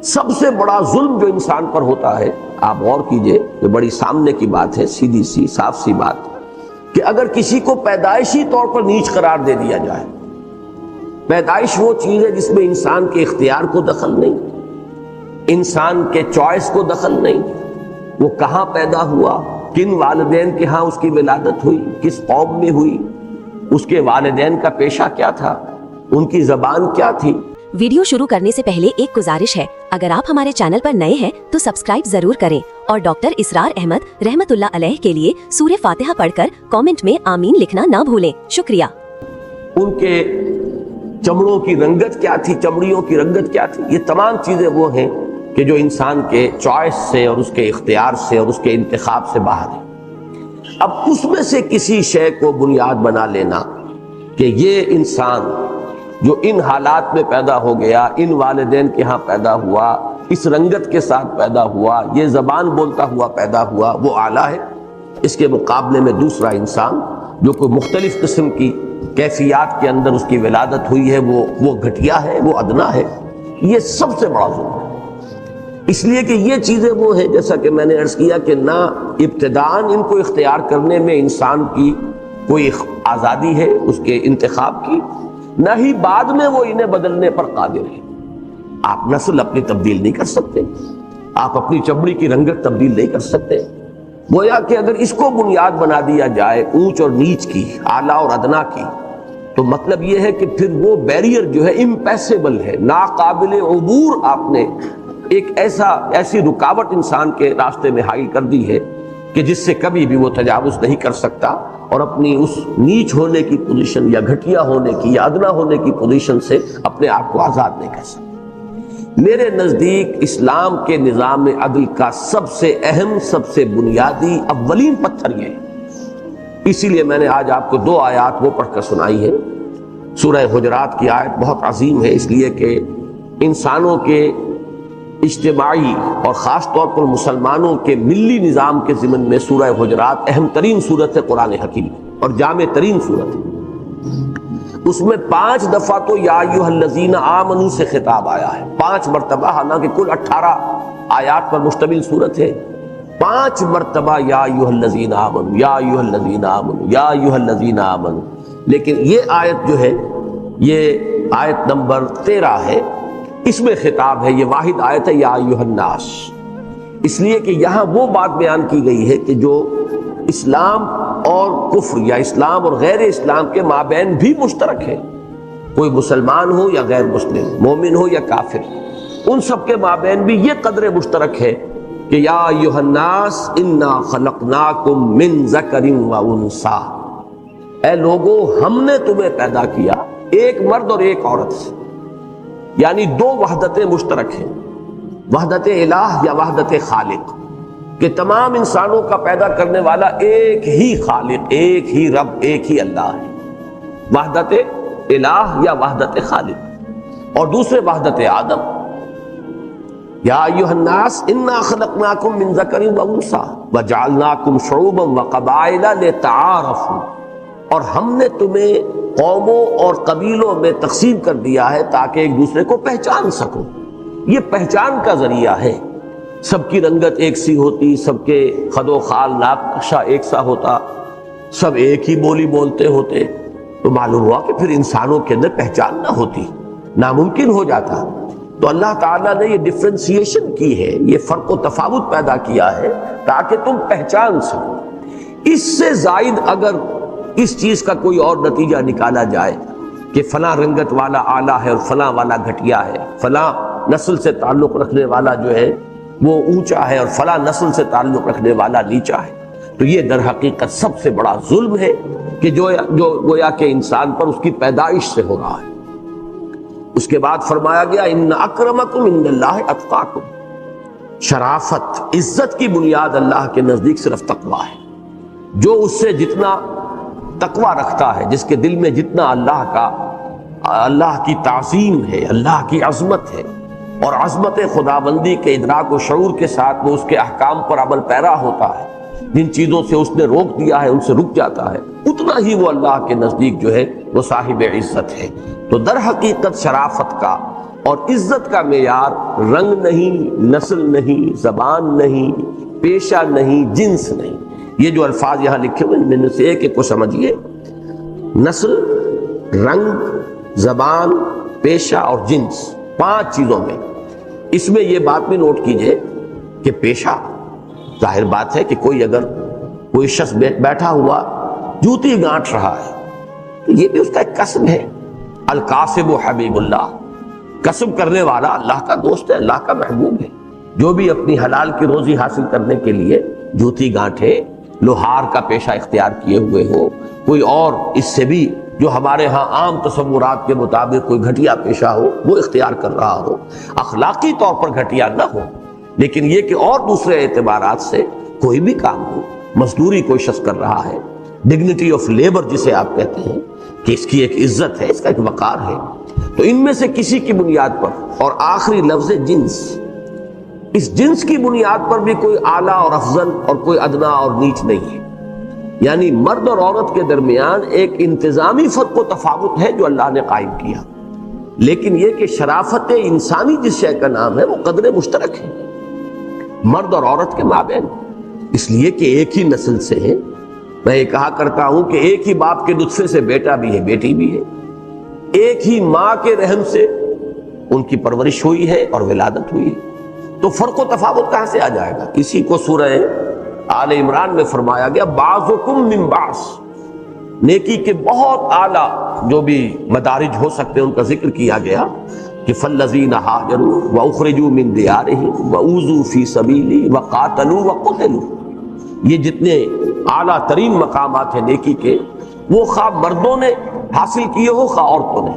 سب سے بڑا ظلم جو انسان پر ہوتا ہے، آپ غور کیجئے، یہ بڑی سامنے کی بات ہے، سیدھی سی صاف سی بات، کہ اگر کسی کو پیدائشی طور پر نیچ قرار دے دیا جائے، پیدائش وہ چیز ہے جس میں انسان کے اختیار کو دخل نہیں، انسان کے چوائس کو دخل نہیں، وہ کہاں پیدا ہوا، کن والدین کے ہاں اس کی ولادت ہوئی، کس قوم میں ہوئی، اس کے والدین کا پیشہ کیا تھا، ان کی زبان کیا تھی۔ ویڈیو شروع کرنے سے پہلے ایک گزارش ہے، اگر آپ ہمارے چینل پر نئے ہیں تو سبسکرائب ضرور کریں اور ڈاکٹر اسرار احمد رحمت اللہ علیہ کے لیے سورہ فاتحہ پڑھ کر کامنٹ میں آمین لکھنا نہ بھولیں۔ شکریہ۔ ان کے چمڑوں کی رنگت کیا تھی، چمڑیوں کی رنگت کیا تھی، یہ تمام چیزیں وہ ہیں کہ جو انسان کے چوائس سے اور اس کے اختیار سے اور اس کے انتخاب سے باہر ہے۔ اب اس میں سے کسی شے کو بنیاد بنا لینا کہ یہ انسان جو ان حالات میں پیدا ہو گیا، ان والدین کے ہاں پیدا ہوا، اس رنگت کے ساتھ پیدا ہوا، یہ زبان بولتا ہوا پیدا ہوا، وہ اعلیٰ ہے۔ اس کے مقابلے میں دوسرا انسان جو کوئی مختلف قسم کی کیفیات کے اندر اس کی ولادت ہوئی ہے، وہ گھٹیا ہے، وہ ادنا ہے۔ یہ سب سے بڑا ظلم ہے، اس لیے کہ یہ چیزیں وہ ہیں، جیسا کہ میں نے عرض کیا، کہ نہ ابتداءً ان کو اختیار کرنے میں انسان کی کوئی آزادی ہے اس کے انتخاب کی، نہ ہی بعد میں وہ انہیں بدلنے پر قادر ہے۔ آپ نسل اپنی تبدیل نہیں کر سکتے، آپ اپنی چمڑی کی رنگت تبدیل نہیں کر سکتے۔ گویا کہ اگر اس کو بنیاد بنا دیا جائے اونچ اور نیچ کی، اعلیٰ اور ادنا کی، تو مطلب یہ ہے کہ پھر وہ بیریئر جو ہے امپیسیبل ہے، ناقابل عبور۔ آپ نے ایک ایسی رکاوٹ انسان کے راستے میں حائل کر دی ہے کہ جس سے کبھی بھی وہ تجاوز نہیں کر سکتا، اور اپنی اس نیچ ہونے کی پوزیشن یا گھٹیا ہونے کی یا ادنا ہونے کی پوزیشن سے اپنے آپ کو آزاد نہیں کر سکتا۔ میرے نزدیک اسلام کے نظام عدل کا سب سے اہم، سب سے بنیادی، اولین پتھر یہ ہے۔ اسی لیے میں نے آج آپ کو 2 آیات وہ پڑھ کر سنائی ہے۔ سورہ حجرات کی آیت بہت عظیم ہے، اس لیے کہ انسانوں کے اجتماعی اور خاص طور پر مسلمانوں کے ملی نظام کے ضمن میں سورہ حجرات اہم ترین سورت ہے قرآن حکیم، اور جامع ترین سورت ہے۔ اس میں 5 دفعہ تو یا ایھا الذین آمنوا سے خطاب آیا ہے، 5 مرتبہ، حالانکہ کل 18 آیات پر مشتمل سورت ہے۔ 5 مرتبہ یا ایھا الذین آمنوا، یا ایھا الذین آمنوا، یا ایھا الذین آمنوا۔ لیکن یہ آیت جو ہے، یہ آیت نمبر 13 ہے، اس میں خطاب ہے، یہ واحد آیت ہے، یا ایھا الناس، اس لیے کہ یہاں وہ بات بیان کی گئی ہے کہ جو اسلام اور کفر یا اسلام اور غیر اسلام کے مابین بھی مشترک ہے، کوئی مسلمان ہو یا غیر مسلم، مومن ہو یا کافر، ان سب کے مابین بھی یہ قدر مشترک ہے کہ یا ایھا الناس انا خلقناکم من ذکر و انثی، اے لوگو ہم نے تمہیں پیدا کیا ایک مرد اور ایک عورت سے، یعنی 2 وحدتیں مشترک ہیں، وحدت الہ یا وحدت خالق، کہ تمام انسانوں کا پیدا کرنے والا ایک ہی خالق، ایک ہی رب، ایک ہی اللہ ہے، وحدت الہ یا وحدت خالق۔ اور دوسرے وحدت آدم، یا ایھا الناس انا خلقناکم من ذکر و انثی وجعلناکم شعوبا وقبائل لتعارفوا، اور ہم نے تمہیں قوموں اور قبیلوں میں تقسیم کر دیا ہے تاکہ ایک دوسرے کو پہچان سکو۔ یہ پہچان کا ذریعہ ہے، سب کی رنگت ایک سی ہوتی، سب کے خد و خال، ناک نقشہ ایک سا ہوتا، سب ایک ہی بولی بولتے ہوتے، تو معلوم ہوا کہ پھر انسانوں کے اندر پہچان نہ ہوتی، ناممکن ہو جاتا۔ تو اللہ تعالیٰ نے یہ ڈفرینسیشن کی ہے، یہ فرق و تفاوت پیدا کیا ہے تاکہ تم پہچان سکو۔ اس سے زائد اگر اس چیز کا کوئی اور نتیجہ نکالا جائے کہ فلاں رنگت والا اعلیٰ ہے اور فلاں والا گھٹیا ہے، فلاں نسل سے تعلق رکھنے والا جو ہے وہ اونچا ہے اور فلاں نسل سے تعلق رکھنے والا نیچا ہے، تو یہ در حقیقت سب سے بڑا ظلم ہے کہ جو گویا کہ انسان پر اس کی پیدائش سے ہو رہا ہے۔ اس کے بعد فرمایا گیا ان اکرمکم عند اللہ اتقاکم، شرافت، عزت کی بنیاد اللہ کے نزدیک صرف تقویٰ ہے۔ جو اس سے جتنا تقویٰ رکھتا ہے، جس کے دل میں جتنا اللہ کی تعظیم ہے، اللہ کی عظمت ہے، اور عظمت خداوندی کے ادراک و شعور کے ساتھ وہ اس کے احکام پر عمل پیرا ہوتا ہے، جن چیزوں سے اس نے روک دیا ہے ان سے رک جاتا ہے، اتنا ہی وہ اللہ کے نزدیک جو ہے وہ صاحب عزت ہے۔ تو در حقیقت شرافت کا اور عزت کا معیار رنگ نہیں، نسل نہیں، زبان نہیں، پیشہ نہیں، جنس نہیں. یہ جو الفاظ یہاں لکھے ہوئے ان میں سے ایک ایک کو سمجھیے. نسل، رنگ، زبان، پیشہ اور جنس، 5 چیزوں میں. اس میں یہ بات بھی نوٹ کیجئے کہ پیشہ، ظاہر بات ہے کہ کوئی شخص بیٹھا ہوا جوتی گانٹ رہا ہے تو یہ بھی اس کا ایک کسب ہے. الکاسب حبیب اللہ، کسب کرنے والا اللہ کا دوست ہے، اللہ کا محبوب ہے. جو بھی اپنی حلال کی روزی حاصل کرنے کے لیے جوتی گانٹھے، لوہار کا پیشہ اختیار کیے ہوئے ہو، کوئی اور اس سے بھی جو ہمارے ہاں عام تصورات کے مطابق کوئی گھٹیا پیشہ ہو وہ اختیار کر رہا ہو، اخلاقی طور پر گھٹیا نہ ہو، لیکن یہ کہ اور دوسرے اعتبارات سے کوئی بھی کام ہو، مزدوری کوئی شخص کر رہا ہے، ڈگنیٹی آف لیبر جسے آپ کہتے ہیں کہ اس کی ایک عزت ہے، اس کا ایک وقار ہے. تو ان میں سے کسی کی بنیاد پر، اور آخری لفظ جنس، اس جنس کی بنیاد پر بھی کوئی اعلیٰ اور افضل اور کوئی ادنا اور نیچ نہیں ہے. یعنی مرد اور عورت کے درمیان ایک انتظامی فرق و تفاوت ہے جو اللہ نے قائم کیا، لیکن یہ کہ شرافت انسانی جس شے کا نام ہے وہ قدر مشترک ہے مرد اور عورت کے مابین، اس لیے کہ ایک ہی نسل سے ہیں. میں یہ کہا کرتا ہوں کہ ایک ہی باپ کے نطفے سے بیٹا بھی ہے، بیٹی بھی ہے، ایک ہی ماں کے رحم سے ان کی پرورش ہوئی ہے اور ولادت ہوئی ہے. تو فرق و تفاوت کہاں سے آ جائے گا؟ اسی کو سورہ آل عمران میں فرمایا گیا بعضکم من بعض، نیکی کے بہت اعلیٰ جو بھی مدارج ہو سکتے ہیں ان کا ذکر کیا گیا کہ فالذین ہاجروا واخرجوا من دیارہم واوذوا فی سبیلی وقاتلوا وقتلوا. یہ جتنے اعلیٰ ترین مقامات ہیں نیکی کے، وہ خواہ مردوں نے حاصل کیے ہو خواہ عورتوں نے.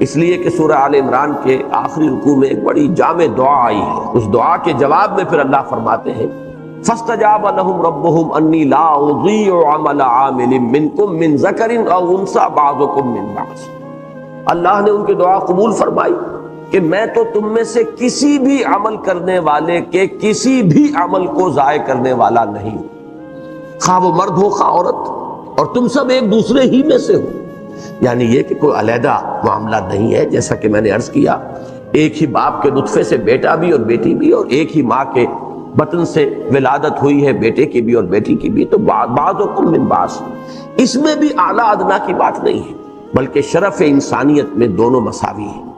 اس لیے کہ سورہ آل عمران کے آخری رکوع میں ایک بڑی جامع دعا آئی ہے. اس دعا کے جواب میں پھر اللہ فرماتے ہیں فاستجاب لهم ربهم انی لا اضیع عمل عامل منکم من ذکر او انثى بعضکم من بعض. اللہ نے ان کی دعا قبول فرمائی کہ میں تو تم میں سے کسی بھی عمل کرنے والے کے کسی بھی عمل کو ضائع کرنے والا نہیں، خواہ وہ مرد ہو خواہ عورت، اور تم سب ایک دوسرے ہی میں سے ہو. یعنی یہ کہ کوئی علیحدہ معاملہ نہیں ہے. جیسا کہ میں نے عرض کیا، ایک ہی باپ کے نطفے سے بیٹا بھی اور بیٹی بھی، اور ایک ہی ماں کے بطن سے ولادت ہوئی ہے بیٹے کی بھی اور بیٹی کی بھی. تو بعضکم من بعض، اس میں بھی اعلیٰ ادنا کی بات نہیں ہے، بلکہ شرف انسانیت میں دونوں مساوی ہیں.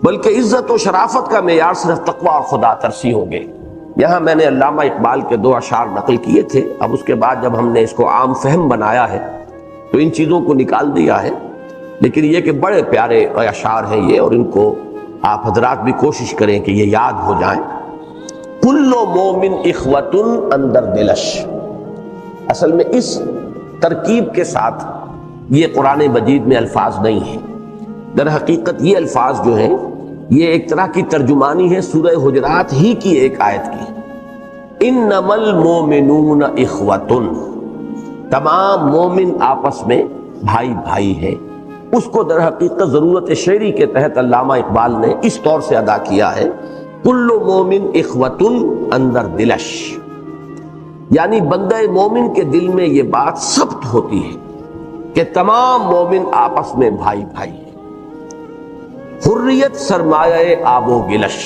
بلکہ عزت و شرافت کا معیار صرف تقویٰ اور خدا ترسی ہوں گے. یہاں میں نے علامہ اقبال کے 2 اشعار نقل کیے تھے. اب اس کے بعد جب ہم نے اس کو عام فہم بنایا ہے تو ان چیزوں کو نکال دیا ہے، لیکن یہ کہ بڑے پیارے اشعار ہیں یہ، اور ان کو آپ حضرات بھی کوشش کریں کہ یہ یاد ہو جائیں. کل مومن اخوۃ اندر دلش، اصل میں اس ترکیب کے ساتھ یہ قرآن مجید میں الفاظ نہیں ہیں. در حقیقت یہ الفاظ جو ہیں یہ ایک طرح کی ترجمانی ہے سورہ حجرات ہی کی ایک آیت کی. انما المومنون اخوۃ، تمام مومن آپس میں بھائی بھائی ہیں. اس کو در حقیقت ضرورت شعری کے تحت علامہ اقبال نے اس طور سے ادا کیا ہے کل مومن اخوۃ اندر دلش، یعنی بندہ مومن کے دل میں یہ بات ثبت ہوتی ہے کہ تمام مومن آپس میں بھائی بھائی ہیں. حریت سرمایہ آب و گلش،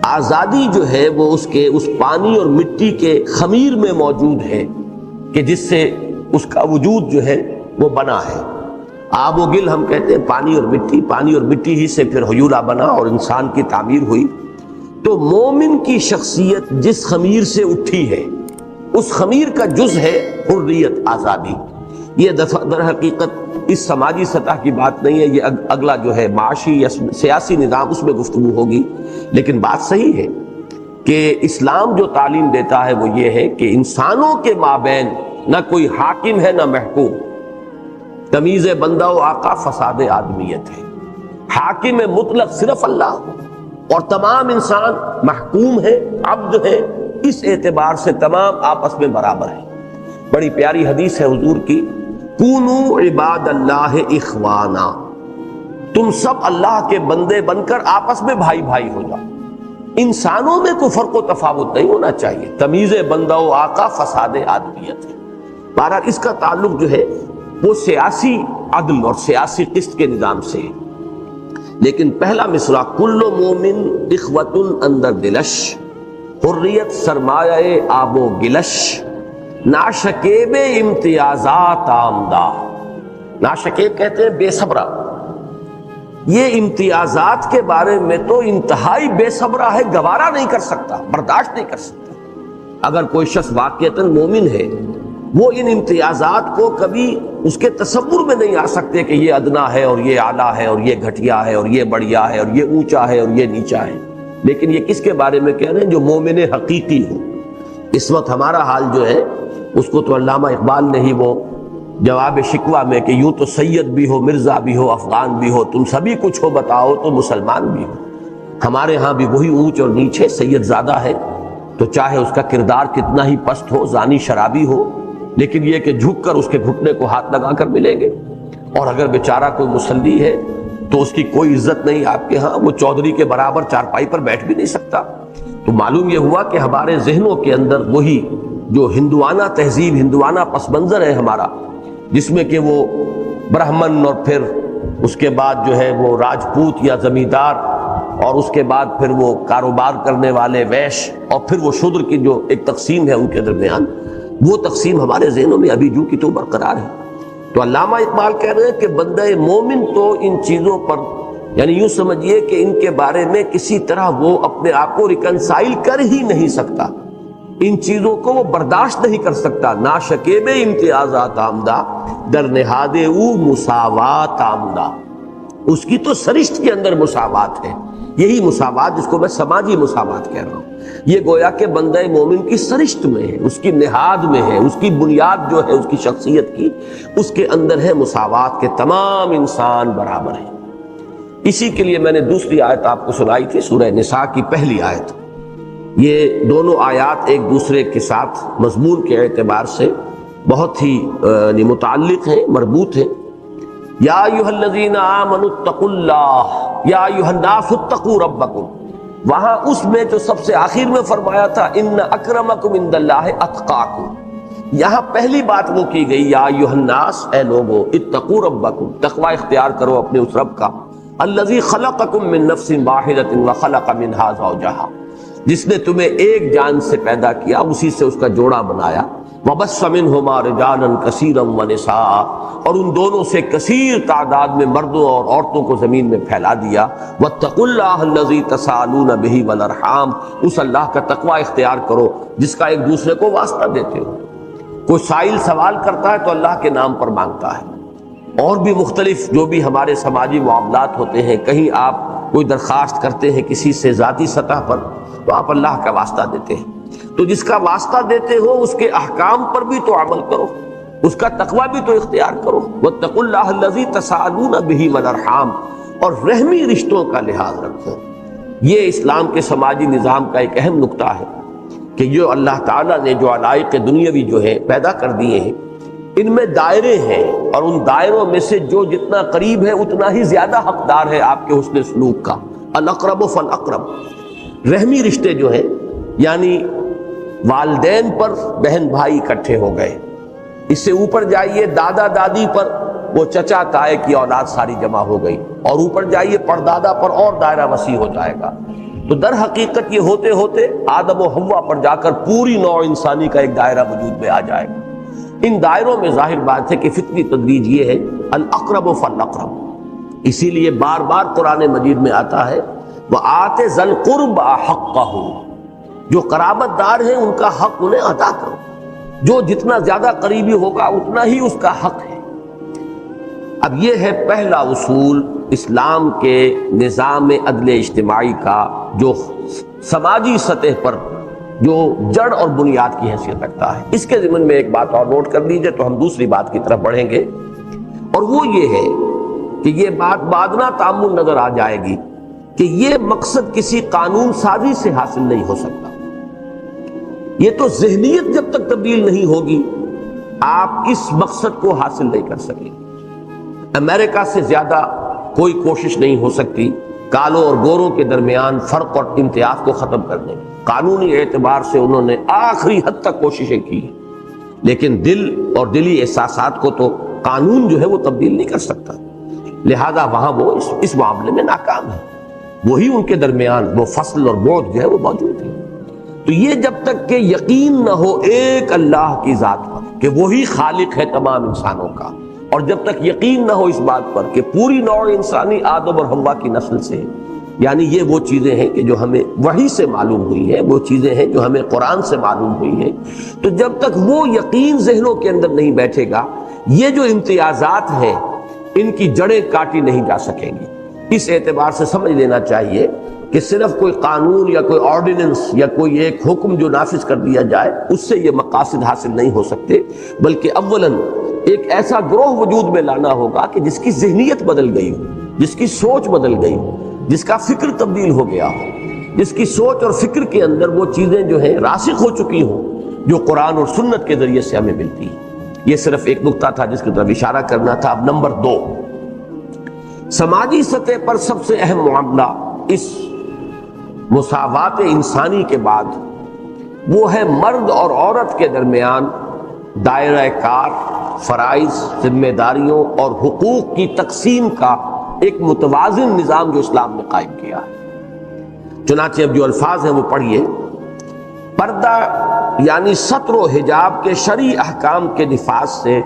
آزادی جو ہے وہ اس پانی اور مٹی کے خمیر میں موجود ہے کہ جس سے اس کا وجود جو ہے وہ بنا ہے. آب و گل ہم کہتے ہیں پانی اور مٹی ہی سے پھر حیولہ بنا اور انسان کی تعمیر ہوئی. تو مومن کی شخصیت جس خمیر سے اٹھی ہے اس خمیر کا جز ہے حریت، آزادی. یہ در حقیقت اس سماجی سطح کی بات نہیں ہے، یہ اگلا جو ہے معاشی یا سیاسی نظام اس میں گفتگو ہوگی. لیکن بات صحیح ہے کہ اسلام جو تعلیم دیتا ہے وہ یہ ہے کہ انسانوں کے مابین نہ کوئی حاکم ہے نہ محکوم. تمیز بندہ و آقا فساد آدمیت ہے. حاکم مطلق صرف اللہ، اور تمام انسان محکوم ہے، عبد ہے. اس اعتبار سے تمام آپس میں برابر ہیں. بڑی پیاری حدیث ہے حضور کی، کونو عباد اللہ اخوانا، تم سب اللہ کے بندے بن کر آپس میں بھائی بھائی ہو جاؤ. انسانوں میں کوئی فرق و تفاوت نہیں ہونا چاہیے. تمیز بندہ و آقا فساد آدمیت ہے. بہرحال اس کا تعلق جو ہے وہ سیاسی عدل اور سیاسی قسط کے نظام سے ہے. لیکن پہلا مصرع کل مومن اخوۃ اندر دلش، حریت سرمایہ آب و گلش، ناشکیب امتیازات آمدہ۔ ناشکیب کہتے ہیں بے صبرہ، یہ امتیازات کے بارے میں تو انتہائی بے صبرہ ہے، گوارا نہیں کر سکتا، برداشت نہیں کر سکتا۔ اگر کوئی شخص واقعتاً مومن ہے، وہ ان امتیازات کو کبھی اس کے تصور میں نہیں آ سکتے کہ یہ ادنا ہے اور یہ اعلیٰ ہے اور یہ گھٹیا ہے اور یہ بڑھیا ہے اور یہ اونچا ہے اور یہ نیچا ہے۔ لیکن یہ کس کے بارے میں کہہ رہے ہیں؟ جو مومن حقیقی ہو۔ اس وقت ہمارا حال جو ہے اس کو تو علامہ اقبال نے ہی وہ جواب شکوہ میں کہ یوں تو سید بھی ہو، مرزا بھی ہو، افغان بھی ہو، تم سبھی کچھ ہو، بتاؤ تو مسلمان بھی ہو۔ ہمارے ہاں بھی وہی اونچ اور نیچے، سید زادہ ہے تو چاہے اس کا کردار کتنا ہی پست ہو، زانی شرابی ہو، لیکن یہ کہ جھک کر اس کے گھٹنے کو ہاتھ لگا کر ملیں گے۔ اور اگر بیچارہ کوئی مصلی ہے تو اس کی کوئی عزت نہیں آپ کے ہاں، وہ چودھری کے برابر چارپائی پر بیٹھ بھی نہیں سکتا۔ تو معلوم یہ ہوا کہ ہمارے ذہنوں کے اندر وہی جو ہندوانہ تہذیب، ہندوانہ پس منظر ہے ہمارا، جس میں کہ وہ برہمن اور پھر اس کے بعد جو ہے وہ راجپوت یا زمیندار، اور اس کے بعد پھر وہ کاروبار کرنے والے ویش، اور پھر وہ شودر کی جو ایک تقسیم ہے ان کے درمیان، وہ تقسیم ہمارے ذہنوں میں ابھی جو کی تو برقرار ہے۔ تو علامہ اقبال کہہ رہے ہیں کہ بندہ مومن تو ان چیزوں پر، یعنی یوں سمجھیے کہ ان کے بارے میں کسی طرح وہ اپنے آپ کو ریکنسائل کر ہی نہیں سکتا، ان چیزوں کو وہ برداشت نہیں کر سکتا۔ ناشکیب امتیازات آمدہ، در نہاد او مساوات آمدہ، اس کی تو سرشت کے اندر مساوات ہے۔ یہی مساوات جس کو میں سماجی مساوات کہہ رہا ہوں، یہ گویا کہ بندہ مومن کی سرشت میں ہے، اس کی نہاد میں ہے، اس کی بنیاد جو ہے اس کی شخصیت کی، اس کے اندر ہے مساوات کے تمام انسان برابر ہیں۔ اسی کے لیے میں نے دوسری آیت آپ کو سنائی تھی، سورہ نساء کی پہلی آیت۔ یہ دونوں آیات ایک دوسرے کے ساتھ مضمون کے اعتبار سے بہت ہی متعلق ہیں، مربوط ہیں۔ یا ایھا الذین آمنوا اتقوا اللہ، یا ایھا الناس اتقوا ربکم، وہاں اس میں جو سب سے آخر میں فرمایا تھا ان اکرمکم عند اللہ اتقاکم، یہاں پہلی بات وہ کی گئی یا ایھا الناس، اے لوگو، اتقوا ربکم، تقوی اختیار کرو اپنے اس رب کا، الذی خلقکم من نفس واحدۃ وخلق منہا زوجہا، جس نے تمہیں ایک جان سے پیدا کیا، اسی سے اس کا جوڑا بنایا، وَبَثَّ مِنْهُمَا رِجَالًا كَثِيرًا وَنِسَاءً، اور ان دونوں سے کثیر تعداد میں مردوں اور عورتوں کو زمین میں پھیلا دیا، وَاتَّقُوا اللَّهَ الَّذِي تَسَأَلُونَ بِهِ وَالْأَرْحَامَ، اس اللہ کا تقوی اختیار کرو جس کا ایک دوسرے کو واسطہ دیتے ہو۔ کوئی سائل سوال کرتا ہے تو اللہ کے نام پر مانگتا ہے، اور بھی مختلف جو بھی ہمارے سماجی معاملات ہوتے ہیں، کہیں آپ کوئی درخواست کرتے ہیں کسی سے ذاتی سطح پر تو آپ اللہ کا واسطہ دیتے ہیں، تو جس کا واسطہ دیتے ہو اس کے احکام پر بھی تو عمل کرو، اس کا تقوی بھی تو اختیار کرو۔ وَاتَّقُوا اللَّهَ الَّذِي تَسَأَلُونَ بِهِ وَالْأَرْحَامَ، اور رحمی رشتوں کا لحاظ رکھو۔ یہ اسلام کے سماجی نظام کا ایک اہم نقطہ ہے کہ جو اللہ تعالیٰ نے جو علائق دنیاوی جو ہے پیدا کر دیے ہیں، ان میں دائرے ہیں، اور ان دائروں میں سے جو جتنا قریب ہے اتنا ہی زیادہ حقدار ہے آپ کے حسن سلوک کا۔ الاقرب فالاقرب، رحمی رشتے جو ہیں، یعنی والدین پر بہن بھائی اکٹھے ہو گئے، اس سے اوپر جائیے دادا دادی پر وہ چچا تائے کی اولاد ساری جمع ہو گئی، اور اوپر جائیے پردادا پر اور دائرہ وسیع ہو جائے گا۔ تو در حقیقت یہ ہوتے ہوتے آدم و حوا پر جا کر پوری نوع انسانی کا ایک دائرہ وجود میں آ جائے گا۔ ان دائروں میں ظاہر بات ہے کہ فطری تدریج یہ ہے الاقرب فالاقرب، اسی لیے بار بار قرآن مجید میں آتا ہے وَآتِ ذَا الْقُرْبَى حَقَّهُ، جو قرابت دار ہیں ان کا حق انہیں ادا کرو، جو جتنا زیادہ قریبی ہوگا اتنا ہی اس کا حق ہے۔ اب یہ ہے پہلا اصول اسلام کے نظام عدل اجتماعی کا، جو سماجی سطح پر جو جڑ اور بنیاد کی حیثیت رکھتا ہے۔ اس کے ضمن میں ایک بات اور نوٹ کر لیجئے تو ہم دوسری بات کی طرف بڑھیں گے، اور وہ یہ ہے کہ یہ بات بادنا تعامل نظر آ جائے گی کہ یہ مقصد کسی قانون سازی سے حاصل نہیں ہو سکتا۔ یہ تو ذہنیت جب تک تبدیل نہیں ہوگی آپ اس مقصد کو حاصل نہیں کر سکیں۔ امریکہ سے زیادہ کوئی کوشش نہیں ہو سکتی کالوں اور گوروں کے درمیان فرق اور امتیاز کو ختم کرنے کی۔ قانونی اعتبار سے انہوں نے آخری حد تک کوششیں کی، لیکن دل اور دلی احساسات کو تو قانون جو ہے وہ تبدیل نہیں کر سکتا۔ لہذا وہاں وہ اس معاملے میں ناکام ہے، وہی ان کے درمیان وہ فصل اور بعد جو ہے وہ موجود ہے۔ تو یہ جب تک کہ یقین نہ ہو ایک اللہ کی ذات پر کہ وہی خالق ہے تمام انسانوں کا، اور جب تک یقین نہ ہو اس بات پر کہ پوری نوع انسانی آدم اور حوا کی نسل سے، یعنی یہ وہ چیزیں ہیں کہ جو ہمیں وحی سے معلوم ہوئی ہیں، وہ چیزیں ہیں جو ہمیں قرآن سے معلوم ہوئی ہیں، تو جب تک وہ یقین ذہنوں کے اندر نہیں بیٹھے گا، یہ جو امتیازات ہیں ان کی جڑیں کاٹی نہیں جا سکیں گی۔ اس اعتبار سے سمجھ لینا چاہیے کہ صرف کوئی قانون یا کوئی آرڈیننس یا کوئی ایک حکم جو نافذ کر دیا جائے اس سے یہ مقاصد حاصل نہیں ہو سکتے، بلکہ اولاً ایک ایسا گروہ وجود میں لانا ہوگا کہ جس کی ذہنیت بدل گئی ہو، جس کی سوچ بدل گئی ہو، جس کا فکر تبدیل ہو گیا ہو، جس کی سوچ اور فکر کے اندر وہ چیزیں جو ہیں راسخ ہو چکی ہوں جو قرآن اور سنت کے ذریعے سے ہمیں ملتی ہیں۔ یہ صرف ایک نقطہ تھا جس کی طرف اشارہ کرنا تھا۔ اب نمبر 2، سماجی سطح پر سب سے اہم معاملہ اس مساوات انسانی کے بعد وہ ہے مرد اور عورت کے درمیان دائرہ کار، فرائض، ذمہ داریوں اور حقوق کی تقسیم کا ایک متوازن نظام جو اسلام نے قائم کیا ہے۔ چنانچہ اب جو الفاظ ہیں وہ پڑھیے۔ پردہ یعنی ستر و حجاب کے شرعی احکام کے نفاذ سے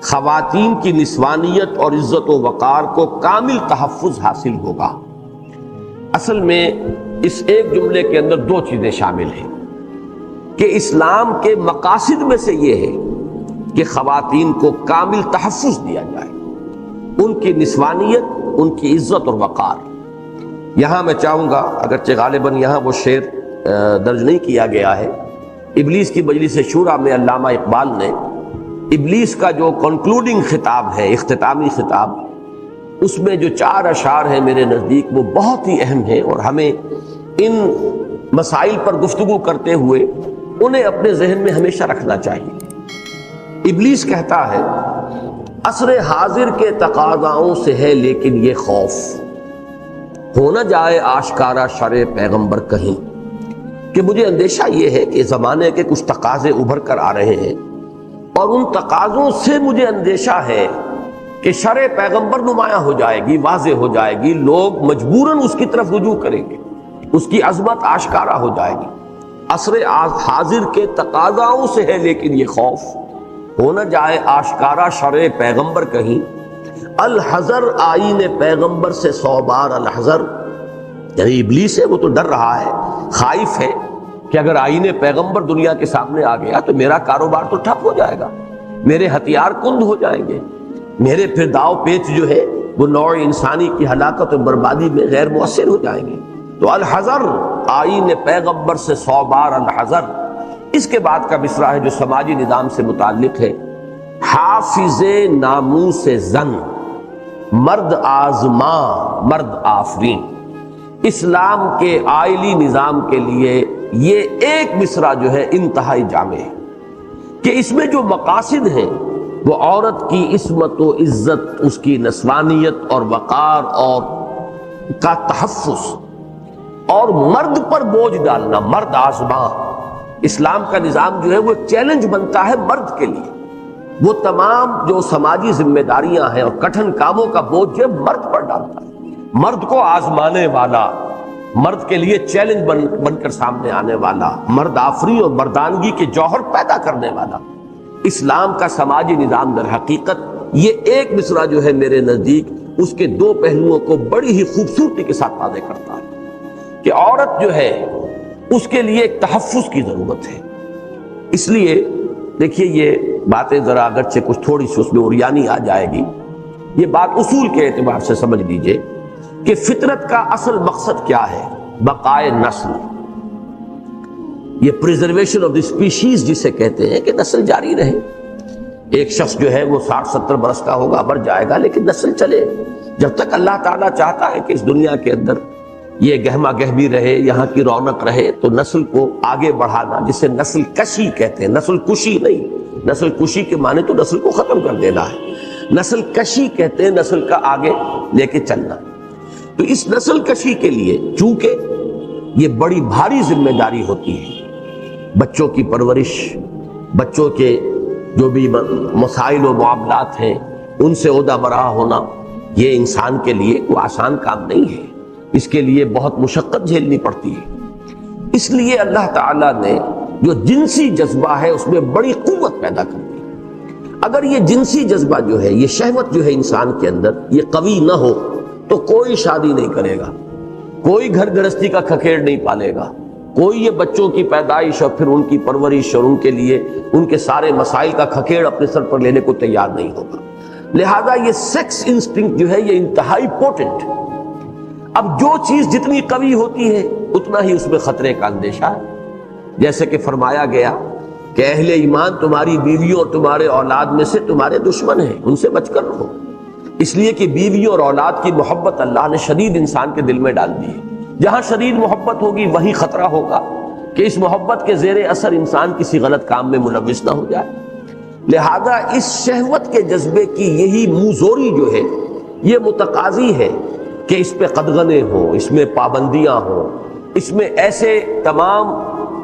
خواتین کی نسوانیت اور عزت و وقار کو کامل تحفظ حاصل ہوگا۔ اصل میں اس ایک جملے کے اندر دو چیزیں شامل ہیں کہ اسلام کے مقاصد میں سے یہ ہے کہ خواتین کو کامل تحفظ دیا جائے، ان کی نسوانیت، ان کی عزت اور وقار۔ یہاں میں چاہوں گا، اگرچہ غالباً یہاں وہ شعر درج نہیں کیا گیا ہے، ابلیس کی مجلس شورا میں علامہ اقبال نے ابلیس کا جو کنکلوڈنگ خطاب ہے، اختتامی خطاب، اس میں جو 4 اشعار ہیں میرے نزدیک وہ بہت ہی اہم ہیں، اور ہمیں ان مسائل پر گفتگو کرتے ہوئے انہیں اپنے ذہن میں ہمیشہ رکھنا چاہیے۔ ابلیس کہتا ہے، عصر حاضر کے تقاضاؤں سے ہے لیکن یہ خوف، ہو نہ جائے آشکارا شرع پیغمبر کہیں، کہ مجھے اندیشہ یہ ہے کہ زمانے کے کچھ تقاضے ابھر کر آ رہے ہیں، اور ان تقاضوں سے مجھے اندیشہ ہے کہ شرع پیغمبر نمایاں ہو جائے گی، واضح ہو جائے گی، لوگ مجبوراً اس کی طرف رجوع کریں گے، اس کی عظمت آشکارا ہو جائے گی۔ عصر حاضر کے تقاضاؤں سے ہے لیکن یہ خوف، ہو نہ جائے آشکارا شرع پیغمبر کہیں، الحذر آئین پیغمبر سے 100 بار الحذر، یعنی ابلیس ہے وہ تو ڈر رہا ہے، خائف ہے کہ اگر آئین پیغمبر دنیا کے سامنے آ گیا تو میرا کاروبار تو ٹھپ ہو جائے گا، میرے ہتھیار کند ہو جائیں گے، میرے پھر داؤ پیچ جو ہے وہ نوع انسانی کی ہلاکت و بربادی میں غیر مؤثر ہو جائیں گے۔ تو الحذر آئین پیغمبر سے 100 بار الحذر۔ اس کے بعد کا مصرع ہے جو سماجی نظام سے متعلق ہے، حافظ ناموس زن، مرد آزماں مرد آفرین۔ اسلام کے آئلی نظام کے لیے یہ ایک مصرع جو ہے انتہائی جامع ہے کہ اس میں جو مقاصد ہیں وہ عورت کی عصمت و عزت، اس کی نسوانیت اور وقار اور کا تحفظ، اور مرد پر بوجھ ڈالنا، مرد آزماں۔ اسلام کا نظام جو ہے وہ ایک چیلنج بنتا ہے مرد کے لیے، وہ تمام جو سماجی ذمہ داریاں ہیں اور کٹھن کاموں کا بوجھ جو ہے مرد پر ڈالتا ہے، مرد کو آزمانے والا، مرد کے لیے چیلنج بن کر سامنے آنے والا، مرد آفری اور مردانگی کے جوہر پیدا کرنے والا۔ اسلام کا سماجی نظام در حقیقت یہ ایک مصرع جو ہے میرے نزدیک اس کے 2 پہلوؤں کو بڑی ہی خوبصورتی کے ساتھ واضح کرتا ہے کہ عورت جو ہے اس کے لیے ایک تحفظ کی ضرورت ہے۔ اس لیے دیکھیے یہ باتیں ذرا اگرچہ کچھ تھوڑی سی اس میں اوریانی آ جائے گی، یہ بات اصول کے اعتبار سے سمجھ لیجئے کہ فطرت کا اصل مقصد کیا ہے؟ بقائے نسل، یہ پریزرویشن آف دی اسپیشیز جسے کہتے ہیں کہ نسل جاری رہے۔ ایک شخص جو ہے وہ 60-70 برس کا ہوگا، مر جائے گا، لیکن نسل چلے جب تک اللہ تعالیٰ چاہتا ہے کہ اس دنیا کے اندر یہ گہما گہمی رہے، یہاں کی رونق رہے، تو نسل کو آگے بڑھانا، جسے نسل کشی کہتے ہیں، نسل کشی نہیں، نسل کشی کے معنی تو نسل کو ختم کر دینا ہے، نسل کشی کہتے ہیں نسل کا آگے لے کے چلنا۔ تو اس نسل کشی کے لیے چونکہ یہ بڑی بھاری ذمہ داری ہوتی ہے، بچوں کی پرورش، بچوں کے جو بھی مسائل و معاملات ہیں ان سے عہدہ برآ ہونا، یہ انسان کے لیے کوئی آسان کام نہیں ہے، اس کے لیے بہت مشقت جھیلنی پڑتی ہے۔ اس لیے اللہ تعالیٰ نے جو جنسی جذبہ ہے اس میں بڑی قوت پیدا کر دی۔ اگر یہ جنسی جذبہ جو ہے، یہ شہوت جو ہے انسان کے اندر یہ قوی نہ ہو تو کوئی شادی نہیں کرے گا، کوئی گھر گرہستی کا کھکھیڑ نہیں پالے گا، کوئی یہ بچوں کی پیدائش اور پھر ان کی پرورش اور ان کے لیے ان کے سارے مسائل کا کھکھیڑ اپنے سر پر لینے کو تیار نہیں ہوگا۔ لہذا یہ سیکس انسٹنکٹ جو ہے یہ انتہائی پوٹنٹ۔ اب جو چیز جتنی قوی ہوتی ہے اتنا ہی اس میں خطرے کا اندیشہ ہے۔ جیسے کہ فرمایا گیا کہ اہل ایمان تمہاری بیویوں اور تمہارے اولاد میں سے تمہارے دشمن ہیں، ان سے بچ کر رہو، اس لیے کہ بیویوں اور اولاد کی محبت اللہ نے شدید انسان کے دل میں ڈال دی ہے۔ جہاں شدید محبت ہوگی وہی خطرہ ہوگا کہ اس محبت کے زیر اثر انسان کسی غلط کام میں ملوث نہ ہو جائے۔ لہذا اس شہوت کے جذبے کی یہی منظوری جو ہے یہ متقاضی ہے کہ اس پہ قدغنیں ہوں، اس میں پابندیاں ہوں، اس میں ایسے تمام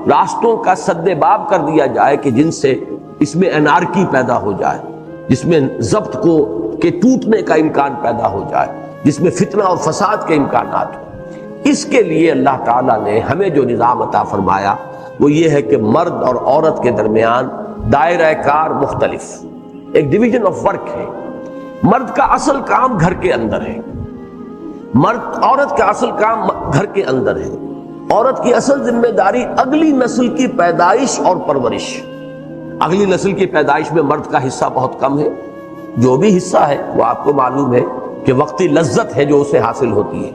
راستوں کا سد باب کر دیا جائے کہ جن سے اس میں انارکی پیدا ہو جائے، جس میں ضبط کو کے ٹوٹنے کا امکان پیدا ہو جائے، جس میں فتنہ اور فساد کے امکانات ہوں۔ اس کے لیے اللہ تعالیٰ نے ہمیں جو نظام عطا فرمایا وہ یہ ہے کہ مرد اور عورت کے درمیان دائرہ کار مختلف، ایک ڈویژن آف ورک ہے۔ مرد کا اصل کام گھر کے اندر ہے، عورت کا اصل کام گھر کے اندر ہے۔ عورت کی اصل ذمہ داری اگلی نسل کی پیدائش اور پرورش۔ اگلی نسل کی پیدائش میں مرد کا حصہ بہت کم ہے، جو بھی حصہ ہے وہ آپ کو معلوم ہے کہ وقتی لذت ہے جو اسے حاصل ہوتی ہے۔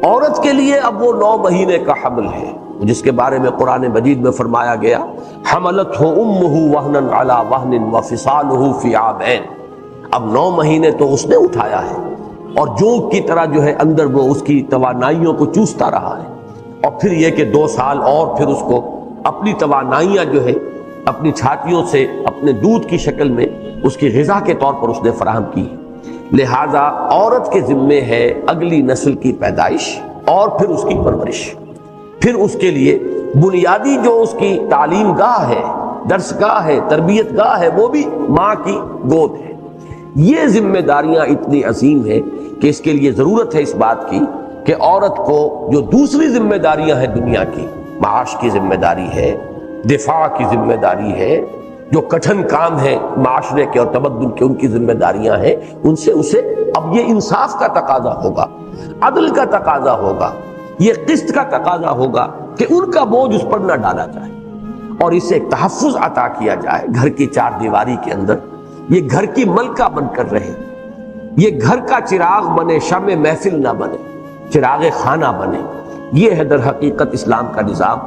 عورت کے لیے اب وہ 9 مہینے کا حمل ہے جس کے بارے میں قرآن مجید میں فرمایا گیا حملتہ امہ وہنا علی وہن وفصالہ فی عامین۔ اب 9 مہینے تو اس نے اٹھایا ہے اور جونک کی طرح جو ہے اندر وہ اس کی توانائیوں کو چوستا رہا ہے، اور پھر یہ کہ 2 سال اور پھر اس کو اپنی توانائیاں جو ہے اپنی چھاتیوں سے اپنے دودھ کی شکل میں اس کی غذا کے طور پر اس نے فراہم کی۔ لہذا عورت کے ذمے ہے اگلی نسل کی پیدائش اور پھر اس کی پرورش، پھر اس کے لیے بنیادی جو اس کی تعلیم گاہ ہے، درس گاہ ہے، تربیت گاہ ہے، وہ بھی ماں کی گود ہے۔ یہ ذمہ داریاں اتنی عظیم ہیں کہ اس کے لیے ضرورت ہے اس بات کی کہ عورت کو جو دوسری ذمہ داریاں ہیں دنیا کی، معاش کی ذمہ داری ہے، دفاع کی ذمہ داری ہے، جو کٹھن کام ہے معاشرے کے اور تمدن کے ان کی ذمہ داریاں ہیں، ان سے اسے اب یہ انصاف کا تقاضا ہوگا، عدل کا تقاضا ہوگا، یہ قسط کا تقاضا ہوگا کہ ان کا بوجھ اس پر نہ ڈالا جائے اور اسے ایک تحفظ عطا کیا جائے۔ گھر کی 4 دیواری کے اندر یہ گھر کی ملکہ بن کر رہے، یہ گھر کا چراغ بنے، شمع محفل نہ بنے، چراغ خانہ بنے۔ یہ ہے در حقیقت اسلام کا نظام،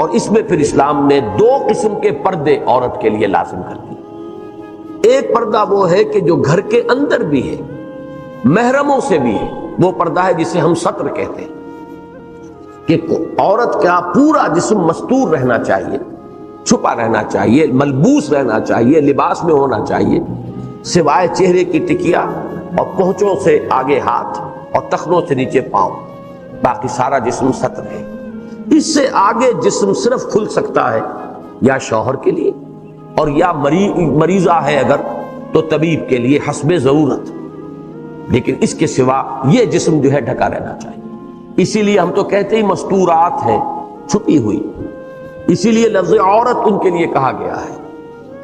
اور اس میں پھر اسلام نے 2 قسم کے پردے عورت کے لیے لازم کر دیے۔ ایک پردہ وہ ہے کہ جو گھر کے اندر بھی ہے، محرموں سے بھی ہے، وہ پردہ ہے جسے ہم ستر کہتے ہیں، کہ عورت کا پورا جسم مستور رہنا چاہیے، چھپا رہنا چاہیے، ملبوس رہنا چاہیے، لباس میں ہونا چاہیے، سوائے چہرے کی ٹکیا اور پہنچوں سے آگے ہاتھ اور ٹخنوں سے نیچے پاؤں، باقی سارا جسم ستر ہے۔ اس سے آگے جسم صرف کھل سکتا ہے یا شوہر کے لیے اور یا مریضہ ہے اگر تو طبیب کے لیے حسب ضرورت، لیکن اس کے سوا یہ جسم جو ہے ڈھکا رہنا چاہیے۔ اسی لیے ہم تو کہتے ہی مستورات ہیں، چھپی ہوئی، اسی لیے لفظ عورت ان کے لیے کہا گیا ہے۔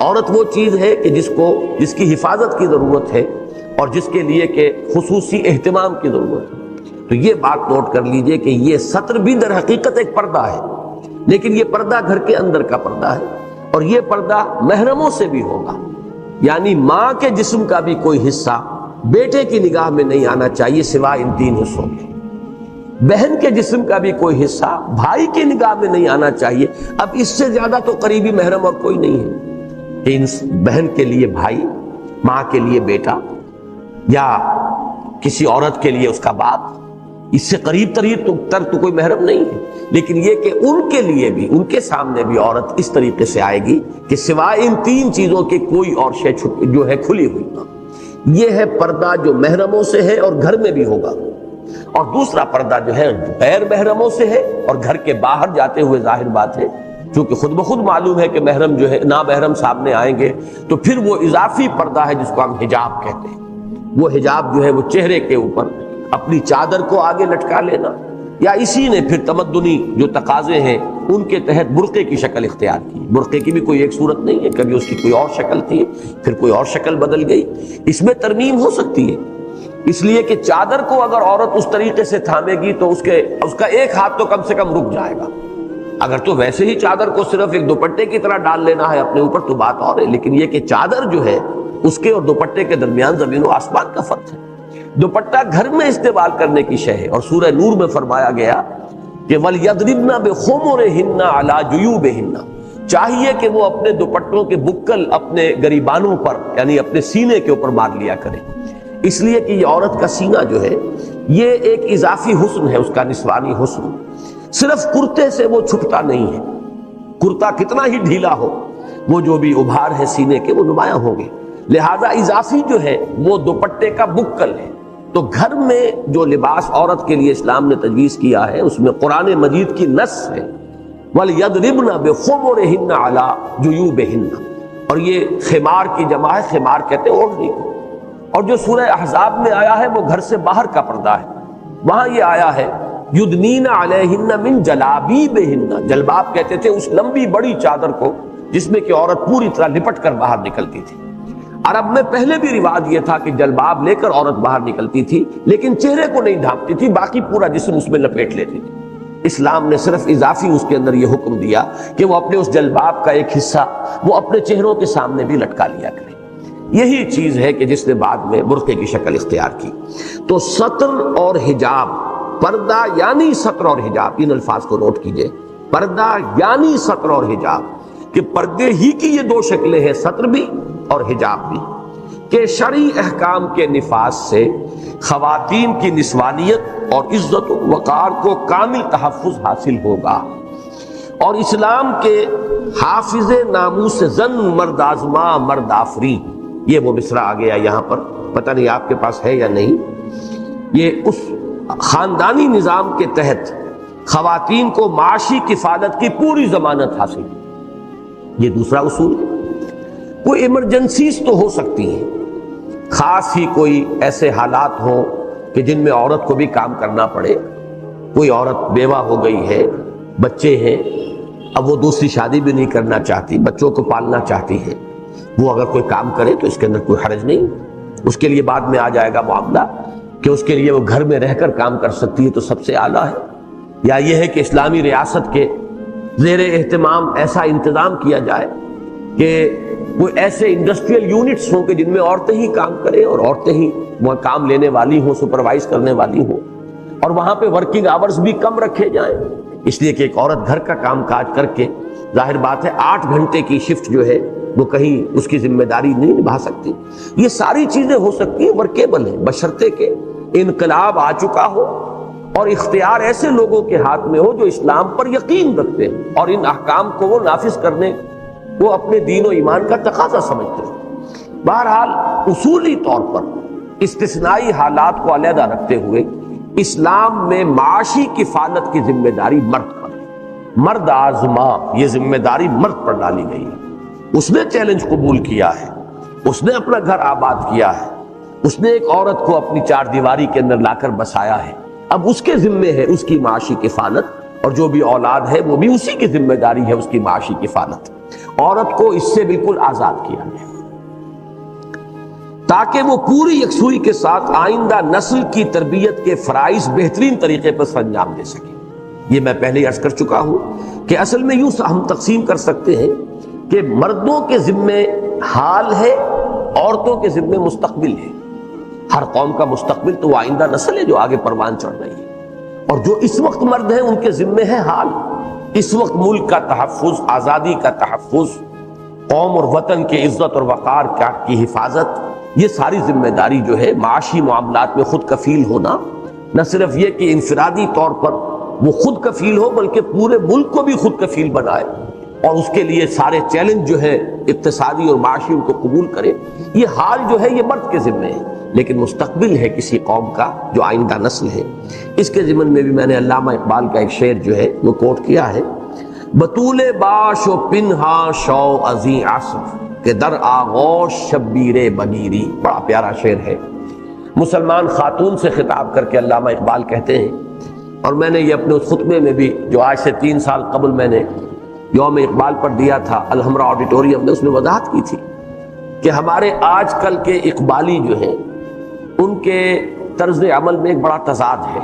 عورت وہ چیز ہے کہ جس کی حفاظت کی ضرورت ہے اور جس کے لیے کہ خصوصی اہتمام کی ضرورت ہے۔ تو یہ بات نوٹ کر لیجئے کہ یہ ستر بھی در حقیقت ایک پردہ ہے، لیکن یہ پردہ گھر کے اندر کا پردہ ہے، اور یہ پردہ محرموں سے بھی ہوگا، یعنی ماں کے جسم کا بھی کوئی حصہ بیٹے کی نگاہ میں نہیں آنا چاہیے سوائے ان 3 حصوں کے، بہن کے جسم کا بھی کوئی حصہ بھائی کی نگاہ میں نہیں آنا چاہیے۔ اب اس سے زیادہ تو قریبی محرم اور کوئی نہیں ہے کہ بہن کے لیے بھائی، ماں کے لیے بیٹا، یا کسی عورت کے لیے اس کا باپ، اس سے قریب تر تو کوئی محرم نہیں ہے۔ لیکن یہ کہ ان کے لیے بھی، ان کے سامنے بھی عورت اس طریقے سے آئے گی کہ سوائے ان 3 چیزوں کے کوئی اور شے جو ہے کھلی ہوئی نہ۔ یہ ہے پردہ جو محرموں سے ہے اور گھر میں بھی ہوگا، اور دوسرا پردہ جو ہے غیر محرموں سے ہے اور گھر کے باہر جاتے ہوئے ظاہر بات ہے، چونکہ خود بخود معلوم ہے کہ محرم جو ہے نامحرم سامنے آئیں گے تو پھر وہ اضافی پردہ ہے جس کو ہم حجاب کہتے ہیں۔ وہ حجاب جو ہے وہ چہرے کے اوپر اپنی چادر کو آگے لٹکا لینا، یا اسی نے پھر تمدنی جو تقاضے ہیں ان کے تحت برقعے کی شکل اختیار کی۔ برقعے کی بھی کوئی ایک صورت نہیں ہے، کبھی اس کی کوئی اور شکل تھی، پھر کوئی اور شکل بدل گئی۔ اس میں ترمیم ہو سکتی ہے، اس لیے کہ چادر کو اگر عورت اس طریقے سے تھامے گی تو اس کا ایک ہاتھ تو کم سے کم رک جائے گا۔ اگر تو ویسے ہی چادر کو صرف ایک دوپٹے کی طرح ڈال لینا ہے اپنے اوپر تو بات اور ہے، لیکن یہ کہ چادر جو ہے اس کے اور دوپٹے کے درمیان زمین و آسمان کا فرق ہے۔ دوپٹہ گھر میں استعمال کرنے کی شے ہے، اور سورہ نور میں فرمایا گیا کہ وَلْيَضْرِبْنَ بِخُمُرِهِنَّ عَلَى جُيُوبِهِنَّ، چاہیے کہ وہ اپنے دوپٹوں کے بکل اپنے گریبانوں پر یعنی اپنے سینے کے اوپر مار لیا کریں، اس لیے کہ یہ عورت کا سینہ جو ہے یہ ایک اضافی حسن ہے، اس کا نسوانی حسن صرف کرتے سے وہ چھپتا نہیں ہے۔ کرتا کتنا ہی ڈھیلا ہو، وہ جو بھی ابھار ہے سینے کے وہ نمایاں ہوں گے، لہذا اضافی جو ہے وہ دوپٹے کا بکل ہے۔ تو گھر میں جو لباس عورت کے لیے اسلام نے تجویز کیا ہے اس میں قرآن مجید کی نص ہے وَلْيَضْرِبْنَ بِخُمُرِهِنَّ عَلَى جُيُوبِهِنَّ، اور یہ خمار کی جمع ہے، خمار کہتے ہیں اوڑھنی کو۔ اور جو سورہ احزاب میں آیا ہے وہ گھر سے باہر کا پردہ ہے، وہاں یہ آیا ہے یدنین علیہن من جلابیبہن، جلباب کہتے تھے اس لمبی بڑی چادر کو جس میں کہ عورت پوری طرح لپٹ کر باہر نکلتی تھی۔ عرب میں پہلے بھی رواج یہ تھا کہ جلباب لے کر عورت باہر نکلتی تھی، لیکن چہرے کو نہیں ڈھانپتی تھی، باقی پورا جسم اس میں لپیٹ لیتی تھی۔ اسلام نے صرف اضافی اس کے اندر یہ حکم دیا کہ وہ اپنے اس جلباب کا ایک حصہ وہ اپنے چہروں کے سامنے بھی لٹکا لیا کرے۔ یہی چیز ہے کہ جس نے بعد میں برقعے کی شکل اختیار کی۔ تو سطر اور حجاب، پردہ یعنی سطر اور حجاب، ان الفاظ کو نوٹ کیجئے، پردہ یعنی سطر اور حجاب، کہ پردے ہی کی یہ دو شکلیں ہیں، سطر بھی اور حجاب بھی، کہ شرعی احکام کے نفاذ سے خواتین کی نسوانیت اور عزت و وقار کو کامل تحفظ حاصل ہوگا، اور اسلام کے حافظ ناموس زن مرد آزما مرد آفری، یہ وہ مصرع آ گیا یہاں پر، پتہ نہیں آپ کے پاس ہے یا نہیں، یہ اس خاندانی نظام کے تحت خواتین کو معاشی کفالت کی پوری ضمانت حاصل، یہ دوسرا اصول ہے۔ کوئی ایمرجنسیز تو ہو سکتی ہیں، خاص ہی کوئی ایسے حالات ہوں کہ جن میں عورت کو بھی کام کرنا پڑے، کوئی عورت بیوہ ہو گئی ہے، بچے ہیں، اب وہ دوسری شادی بھی نہیں کرنا چاہتی، بچوں کو پالنا چاہتی ہے، وہ اگر کوئی کام کرے تو اس کے اندر کوئی حرج نہیں، اس کے لیے بعد میں آ جائے گا معاملہ کہ اس کے لیے وہ گھر میں رہ کر کام کر سکتی ہے تو سب سے اعلیٰ ہے۔ یا یہ ہے کہ اسلامی ریاست کے زیر اہتمام ایسا انتظام کیا جائے کہ کوئی ایسے انڈسٹریل یونٹس ہوں کہ جن میں عورتیں ہی کام کریں اور عورتیں ہی وہ کام لینے والی ہوں، سپروائز کرنے والی ہوں، اور وہاں پہ ورکنگ آورز بھی کم رکھے جائیں، اس لیے کہ ایک عورت گھر کا کام کاج کر کے ظاہر بات ہے 8 گھنٹے کی شفٹ جو ہے وہ کہیں اس کی ذمہ داری نہیں نبھا سکتی۔ یہ ساری چیزیں ہو سکتی ہیں، ورکیبل ہیں، بشرطے کہ انقلاب آ چکا ہو اور اختیار ایسے لوگوں کے ہاتھ میں ہو جو اسلام پر یقین رکھتے ہیں اور ان احکام کو وہ نافذ کرنے وہ اپنے دین و ایمان کا تقاضا سمجھتے ہیں۔ بہرحال اصولی طور پر استثنائی حالات کو علیحدہ رکھتے ہوئے اسلام میں معاشی کفالت کی ذمہ داری مرد پر، مرد آزما، یہ ذمہ داری مرد پر ڈالی گئی ہے۔ اس نے چیلنج قبول کیا ہے، اس نے اپنا گھر آباد کیا ہے، اس نے ایک عورت کو اپنی 4 دیواری کے اندر لا کر بسایا ہے، اب اس کے ذمے ہے اس کی معاشی کفالت، اور جو بھی اولاد ہے وہ بھی اسی کی ذمہ داری ہے اس کی معاشی کفالت۔ عورت کو اس سے بالکل آزاد کیا گیا تاکہ وہ پوری یکسوئی کے ساتھ آئندہ نسل کی تربیت کے فرائض بہترین طریقے پر انجام دے سکے۔ یہ میں پہلے ہی عرض کر چکا ہوں کہ اصل میں یوں ہم تقسیم کر سکتے ہیں کہ مردوں کے ذمے حال ہے، عورتوں کے ذمے مستقبل ہے۔ ہر قوم کا مستقبل تو وہ آئندہ نسل ہے جو آگے پروان چڑھ رہی ہے، اور جو اس وقت مرد ہیں ان کے ذمے ہے حال، اس وقت ملک کا تحفظ، آزادی کا تحفظ، قوم اور وطن کے عزت اور وقار کی حفاظت، یہ ساری ذمہ داری جو ہے معاشی معاملات میں خود کفیل ہونا، نہ صرف یہ کہ انفرادی طور پر وہ خود کفیل ہو بلکہ پورے ملک کو بھی خود کفیل بنائے اور اس کے لیے سارے چیلنج جو ہے اقتصادی اور معاشی ان کو قبول کرے، یہ حال جو ہے یہ مرد کے ذمے ہے، لیکن مستقبل ہے کسی قوم کا جو آئندہ نسل ہے۔ اس کے ضمن میں بھی میں نے علامہ اقبال کا ایک شعر جو ہے وہ کوٹ کیا ہے، بطول باش و پنہا شو ازیں عصر کہ در آغوش شبیر بگیری، بڑا پیارا شعر ہے مسلمان خاتون سے خطاب کر کے علامہ اقبال کہتے ہیں، اور میں نے یہ اپنے اس خطبے میں بھی جو آج سے 3 سال قبل میں نے یوم اقبال پر دیا تھا الحمرا آڈیٹوریم میں، اس میں وضاحت کی تھی کہ ہمارے آج کل کے اقبالی جو ہیں ان کے طرز عمل میں ایک بڑا تضاد ہے۔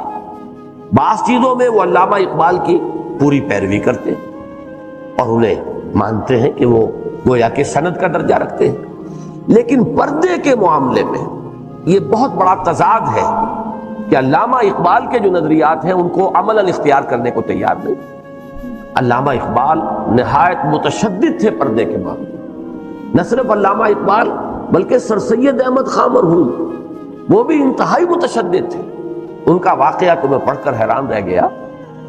بعض چیزوں میں وہ علامہ اقبال کی پوری پیروی کرتے ہیں اور انہیں مانتے ہیں کہ وہ گویا کہ سند کا درجہ رکھتے ہیں، لیکن پردے کے معاملے میں یہ بہت بڑا تضاد ہے کہ علامہ اقبال کے جو نظریات ہیں ان کو عملاً اختیار کرنے کو تیار نہیں۔ علامہ اقبال نہایت متشدد تھے پردے کے معاملے، نہ صرف علامہ اقبال بلکہ سر سید احمد خان مرحوم وہ بھی انتہائی متشدد تھے۔ ان کا واقعہ تو میں پڑھ کر حیران رہ گیا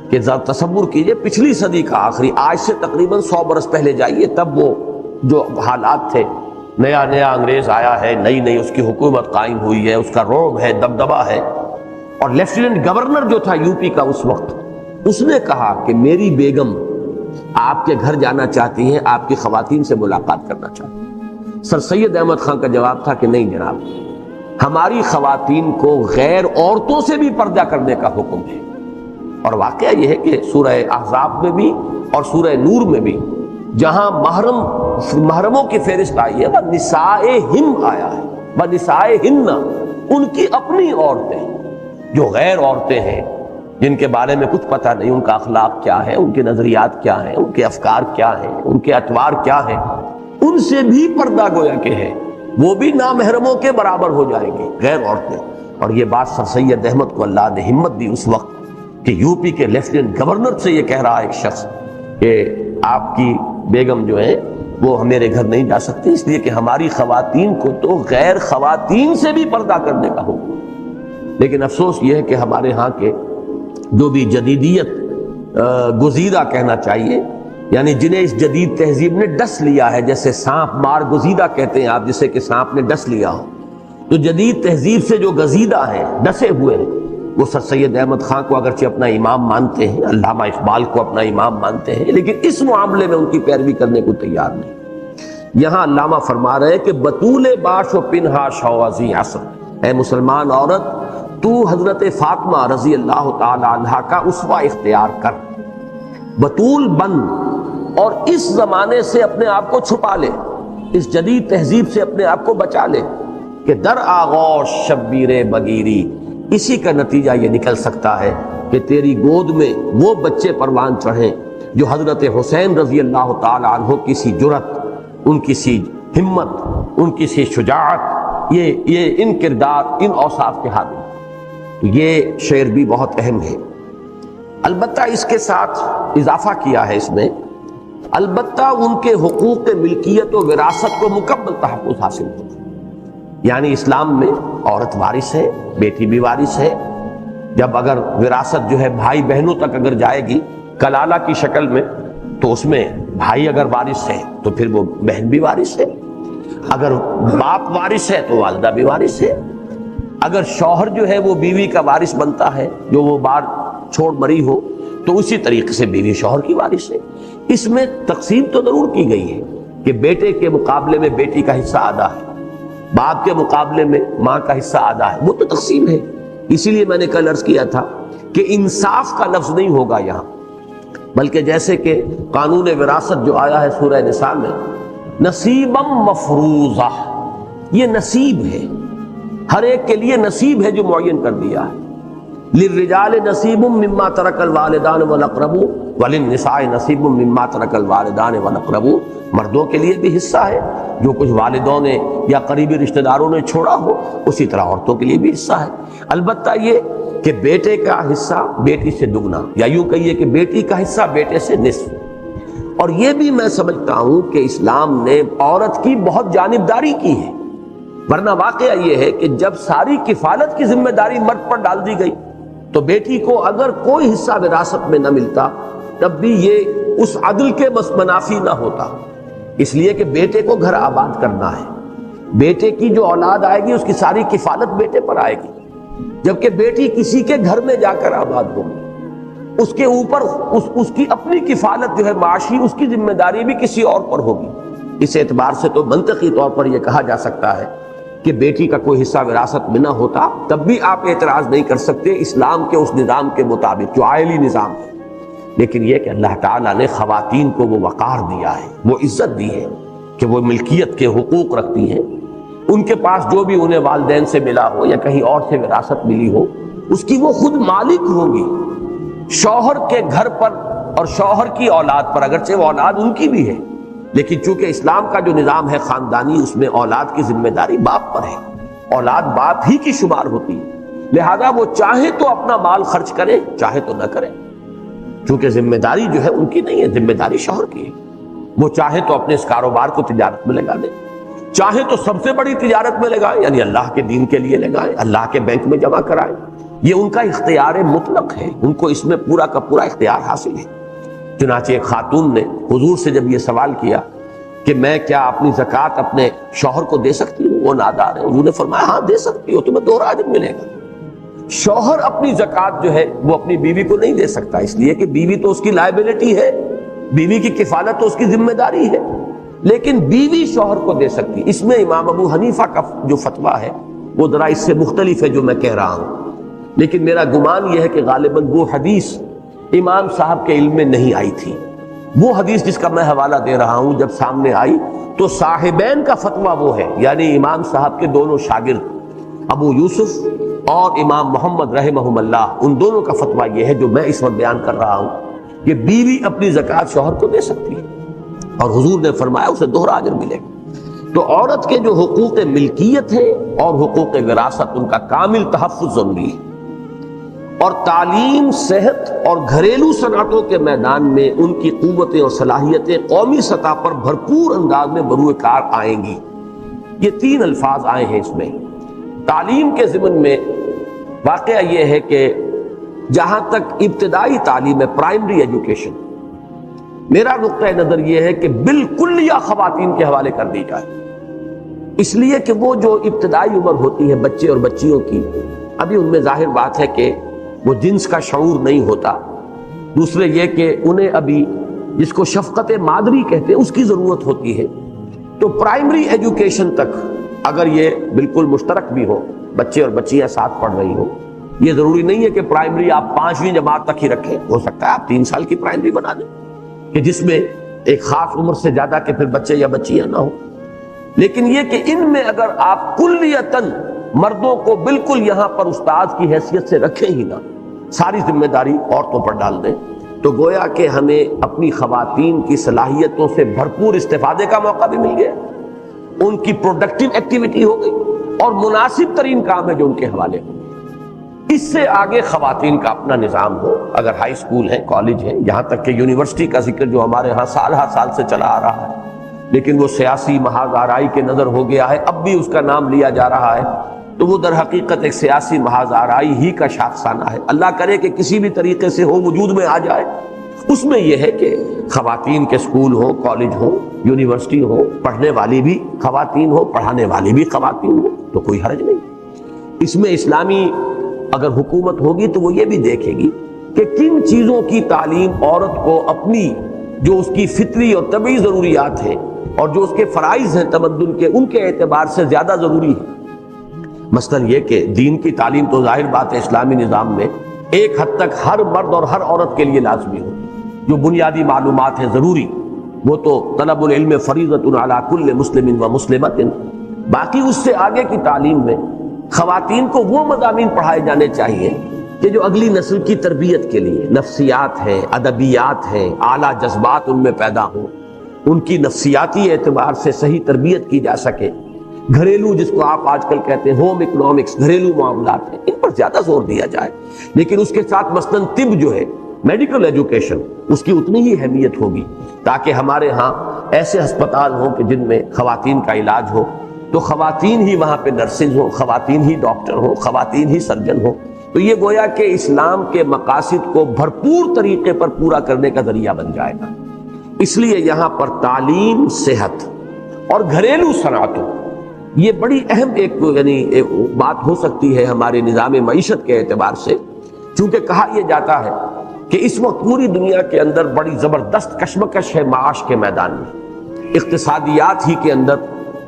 کہ ذرا تصور کیجئے، پچھلی صدی کا آخری، آج سے تقریباً 100 برس پہلے جائیے، تب وہ جو حالات تھے، نیا نیا انگریز آیا ہے، نئی نئی اس کی حکومت قائم ہوئی ہے، اس کا رعب ہے، دبدبہ ہے، اور لیفٹیننٹ گورنر جو تھا یو پی کا اس وقت، اس نے کہا کہ میری بیگم آپ کے گھر جانا چاہتی ہیں، آپ کی خواتین سے ملاقات کرنا چاہتی ہیں۔ سر سید احمد خان کا جواب تھا کہ نہیں جناب، ہماری خواتین کو غیر عورتوں سے بھی پردہ کرنے کا حکم ہے۔ اور واقعہ یہ ہے کہ سورہ احزاب میں بھی اور سورہ نور میں بھی جہاں محرموں کی فہرست آئی ہے، وَنِسَائِهِمْ آیا ہے، وَنِسَائِهِنَّ، ان کی اپنی عورتیں جو غیر عورتیں ہیں، جن کے بارے میں کچھ پتہ نہیں، ان کا اخلاق کیا ہے، ان کے نظریات کیا ہیں، ان کے افکار کیا ہیں، ان کے اطوار کیا ہیں، ان سے بھی پردہ گویا کہ ہے، وہ بھی نامحرموں کے برابر ہو جائیں گے، غیر عورتیں۔ اور یہ بات سر سید احمد کو اللہ نے ہمت دی اس وقت کہ یو پی کے لیفٹیننٹ گورنر سے یہ کہہ رہا ہے ایک شخص کہ آپ کی بیگم جو ہے وہ میرے گھر نہیں جا سکتی، اس لیے کہ ہماری خواتین کو تو غیر خواتین سے بھی پردہ کرنے کا حکم۔ لیکن افسوس یہ ہے کہ ہمارے ہاں کے جو بھی جدیدیت گزیدہ کہنا چاہیے، یعنی جنہیں اس جدید تہذیب نے ڈس لیا ہے، جیسے سانپ مار گزیدہ کہتے ہیں آپ، جسے کہ سانپ نے ڈس لیا ہو، تو جدید تہذیب سے جو گزیدہ ہیں، ڈسے ہوئے ہیں، وہ سر سید احمد خان کو اگرچہ اپنا امام مانتے ہیں، علامہ اقبال کو اپنا امام مانتے ہیں، لیکن اس معاملے میں ان کی پیروی کرنے کو تیار نہیں۔ یہاں علامہ فرما رہے ہیں کہ بطول باش و پنہا شوازی عصر، اے مسلمان عورت تو حضرت فاطمہ رضی اللہ تعالی عنہا کا اسوہ اختیار کر، بطول بن، اور اس زمانے سے اپنے آپ کو چھپا لے، اس جدید تہذیب سے اپنے آپ کو بچا لے کہ در آغوش شبیر بگیری، اسی کا نتیجہ یہ نکل سکتا ہے کہ تیری گود میں وہ بچے پروان چڑھیں جو حضرت حسین رضی اللہ تعالی عنہ کی سی جرت، ان کی سی ہمت، ان کی سی شجاعت، یہ ان کردار، ان اوصاف کے حامل۔ یہ شعر بھی بہت اہم ہے۔ البتہ اس کے ساتھ اضافہ کیا ہے اس میں، البتہ ان کے حقوق ملکیت و وراثت کو مکمل تحفظ حاصل ہو، یعنی اسلام میں عورت وارث ہے، بیٹی بھی وارث ہے، جب اگر وراثت جو ہے بھائی بہنوں تک اگر جائے گی کلالہ کی شکل میں، تو اس میں بھائی اگر وارث ہے تو پھر وہ بہن بھی وارث ہے، اگر باپ وارث ہے تو والدہ بھی وارث ہے، اگر شوہر جو ہے وہ بیوی کا وارث بنتا ہے جو وہ بار چھوڑ مری ہو، تو اسی طریقے سے بیوی شوہر کی وارث ہے۔ اس میں تقسیم تو ضرور کی گئی ہے کہ بیٹے کے مقابلے میں بیٹی کا حصہ آدھا ہے، باپ کے مقابلے میں ماں کا حصہ آدھا ہے، وہ تو تقسیم ہے۔ اسی لیے میں نے کل عرض کیا تھا کہ انصاف کا لفظ نہیں ہوگا یہاں، بلکہ جیسے کہ قانون وراثت جو آیا ہے سورہ نساء میں، نصیبا مفروضہ، یہ نصیب ہے، ہر ایک کے لیے نصیب ہے جو معین کر دیا ہے۔ للرجال نصیب مما ترک الوالدان والاقربون وللنساء نصیب مما ترک الوالدان والاقربون، مردوں کے لیے بھی حصہ ہے جو کچھ والدوں نے یا قریبی رشتہ داروں نے چھوڑا ہو، اسی طرح عورتوں کے لیے بھی حصہ ہے۔ البتہ یہ کہ بیٹے کا حصہ بیٹی سے دگنا، یا یوں کہیے کہ بیٹی کا حصہ بیٹے سے نصف۔ اور یہ بھی میں سمجھتا ہوں کہ اسلام نے عورت کی بہت جانبداری کی ہے، ورنہ واقعہ یہ ہے کہ جب ساری کفالت کی ذمہ داری مرد پر ڈال دی گئی تو بیٹی کو اگر کوئی حصہ وراثت میں نہ ملتا تب بھی یہ اس عدل کے منافی نہ ہوتا، اس لیے کہ بیٹے کو گھر آباد کرنا ہے، بیٹے کی جو اولاد آئے گی اس کی ساری کفالت بیٹے پر آئے گی، جبکہ بیٹی کسی کے گھر میں جا کر آباد ہوگی، اس کے اوپر اس کی اپنی کفالت جو ہے معاشی، اس کی ذمہ داری بھی کسی اور پر ہوگی۔ اس اعتبار سے تو منطقی طور پر یہ کہا جا سکتا ہے کہ بیٹی کا کوئی حصہ وراثت میں نہ ہوتا، تب بھی آپ اعتراض نہیں کر سکتے اسلام کے اس نظام کے مطابق جو عائلی نظام ہے۔ لیکن یہ کہ اللہ تعالیٰ نے خواتین کو وہ وقار دیا ہے، وہ عزت دی ہے کہ وہ ملکیت کے حقوق رکھتی ہیں، ان کے پاس جو بھی انہیں والدین سے ملا ہو یا کہیں اور سے وراثت ملی ہو اس کی وہ خود مالک ہوں گی۔ شوہر کے گھر پر اور شوہر کی اولاد پر، اگرچہ وہ اولاد ان کی بھی ہے، لیکن چونکہ اسلام کا جو نظام ہے خاندانی، اس میں اولاد کی ذمہ داری باپ پر ہے، اولاد باپ ہی کی شمار ہوتی ہے، لہذا وہ چاہے تو اپنا مال خرچ کرے چاہے تو نہ کرے، چونکہ ذمہ داری جو ہے ان کی نہیں ہے، ذمہ داری شوہر کی ہے۔ وہ چاہے تو اپنے اس کاروبار کو تجارت میں لگا دے، چاہے تو سب سے بڑی تجارت میں لگائے، یعنی اللہ کے دین کے لیے لگائے، اللہ کے بینک میں جمع کرائے، یہ ان کا اختیار مطلق ہے، ان کو اس میں پورا کا پورا اختیار حاصل ہے۔ چنانچہ ایک خاتون نے حضور سے جب یہ سوال کیا کہ میں کیا اپنی زکوٰۃ اپنے شوہر کو دے سکتی ہوں، وہ نادار ہے، حضور نے فرمایا ہاں دے سکتی ہو، تمہیں 2 اجر ملے گا۔ شوہر اپنی زکوٰۃ جو ہے وہ اپنی بیوی کو نہیں دے سکتا، اس لیے کہ بیوی تو اس کی لائبلٹی ہے، بیوی کی کفالت تو اس کی ذمہ داری ہے، لیکن بیوی شوہر کو دے سکتی۔ اس میں امام ابو حنیفہ کا جو فتویٰ ہے وہ ذرا اس سے مختلف ہے جو میں کہہ رہا ہوں، لیکن میرا گمان یہ ہے کہ غالباً وہ حدیث امام صاحب کے علم میں نہیں آئی تھی۔ وہ حدیث جس کا میں حوالہ دے رہا ہوں جب سامنے آئی تو صاحبین کا فتویٰ وہ ہے، یعنی امام صاحب کے دونوں شاگرد ابو یوسف اور امام محمد رحمہم اللہ، ان دونوں کا فتویٰ یہ ہے جو میں اس وقت بیان کر رہا ہوں کہ بیوی اپنی زکوٰۃ شوہر کو دے سکتی ہے، اور حضور نے فرمایا اسے 2 اجر ملے گا۔ تو عورت کے جو حقوق ملکیت ہے اور حقوق وراثت، ان کا کامل تحفظ ضروری ہے، اور تعلیم، صحت اور گھریلو صنعتوں کے میدان میں ان کی قوتیں اور صلاحیتیں قومی سطح پر بھرپور انداز میں بروئے کار آئیں گی۔ یہ 3 الفاظ آئے ہیں اس میں۔ تعلیم کے ضمن میں واقعہ یہ ہے کہ جہاں تک ابتدائی تعلیم ہے، پرائمری ایجوکیشن، میرا نقطہ نظر یہ ہے کہ بالکل یا خواتین کے حوالے کر دی جائے، اس لیے کہ وہ جو ابتدائی عمر ہوتی ہے بچے اور بچیوں کی، ابھی ان میں ظاہر بات ہے کہ وہ جنس کا شعور نہیں ہوتا، دوسرے یہ کہ انہیں ابھی جس کو شفقت مادری کہتے ہیں اس کی ضرورت ہوتی ہے۔ تو پرائمری ایجوکیشن تک اگر یہ بالکل مشترک بھی ہو، بچے اور بچیاں ساتھ پڑھ رہی ہوں، یہ ضروری نہیں ہے کہ پرائمری آپ 5ویں جماعت تک ہی رکھیں، ہو سکتا ہے آپ 3 سال کی پرائمری بنا دیں کہ جس میں ایک خاص عمر سے زیادہ کے پھر بچے یا بچیاں نہ ہوں، لیکن یہ کہ ان میں اگر آپ کلیتاً مردوں کو بالکل یہاں پر استاد کی حیثیت سے رکھیں ہی نہ، ساری ذمہ داری عورتوں پر ڈال دیں، تو گویا کہ ہمیں اپنی خواتین کی صلاحیتوں سے بھرپور استفادے کا موقع بھی مل گیا، ان کی پروڈکٹیو ایکٹیویٹی ہو گئی، اور مناسب ترین کام ہے جو ان کے حوالے ہو۔ اس سے آگے خواتین کا اپنا نظام ہو، اگر ہائی اسکول ہے، کالج ہے، یہاں تک کہ یونیورسٹی کا ذکر جو ہمارے ہاں سال ہر سال سے چلا آ رہا ہے، لیکن وہ سیاسی محاذ آرائی کے نظر ہو گیا ہے، اب بھی اس کا نام لیا جا رہا ہے، تو وہ در حقیقت ایک سیاسی محاذ آرائی ہی کا شاخسانہ ہے۔ اللہ کرے کہ کسی بھی طریقے سے ہو، وجود میں آ جائے۔ اس میں یہ ہے کہ خواتین کے اسکول ہوں، کالج ہوں، یونیورسٹی ہو، پڑھنے والی بھی خواتین ہو، پڑھانے والی بھی خواتین ہو، تو کوئی حرج نہیں۔ اس میں اسلامی اگر حکومت ہوگی تو وہ یہ بھی دیکھے گی کہ کن چیزوں کی تعلیم عورت کو اپنی جو اس کی فطری اور طبعی ضروریات ہیں اور جو اس کے فرائض ہیں تمدن کے، ان کے اعتبار سے زیادہ ضروری ہے۔ مثلا یہ کہ دین کی تعلیم تو ظاہر بات ہے اسلامی نظام میں ایک حد تک ہر مرد اور ہر عورت کے لیے لازمی ہو، جو بنیادی معلومات ہیں ضروری، وہ تو طلب العلم فریضۃ علی کل مسلم و مسلمۃ۔ باقی اس سے آگے کی تعلیم میں خواتین کو وہ مضامین پڑھائے جانے چاہیے کہ جو اگلی نسل کی تربیت کے لیے، نفسیات ہیں، ادبیات ہیں، اعلیٰ جذبات ان میں پیدا ہوں، ان کی نفسیاتی اعتبار سے صحیح تربیت کی جا سکے۔ گھریلو جس کو آپ آج کل کہتے ہیں ہوم اکنامکس، گھریلو معاملات ہیں، ان پر زیادہ زور دیا جائے، لیکن اس کے ساتھ مثلاً طب جو ہے، میڈیکل ایجوکیشن، اس کی اتنی ہی اہمیت ہوگی، تاکہ ہمارے ہاں ایسے ہسپتال ہوں کہ جن میں خواتین کا علاج ہو تو خواتین ہی وہاں پہ نرسز ہوں، خواتین ہی ڈاکٹر ہوں، خواتین ہی سرجن ہوں۔ تو یہ گویا کہ اسلام کے مقاصد کو بھرپور طریقے پر پورا کرنے کا ذریعہ بن جائے گا۔ اس لیے یہاں پر تعلیم، صحت اور گھریلو صنعتوں، یہ بڑی اہم ایک بات ہو سکتی ہے ہمارے نظام معیشت کے اعتبار سے، چونکہ کہا یہ جاتا ہے کہ اس وقت پوری دنیا کے اندر بڑی زبردست کشمکش ہے معاش کے میدان میں، اقتصادیات ہی کے اندر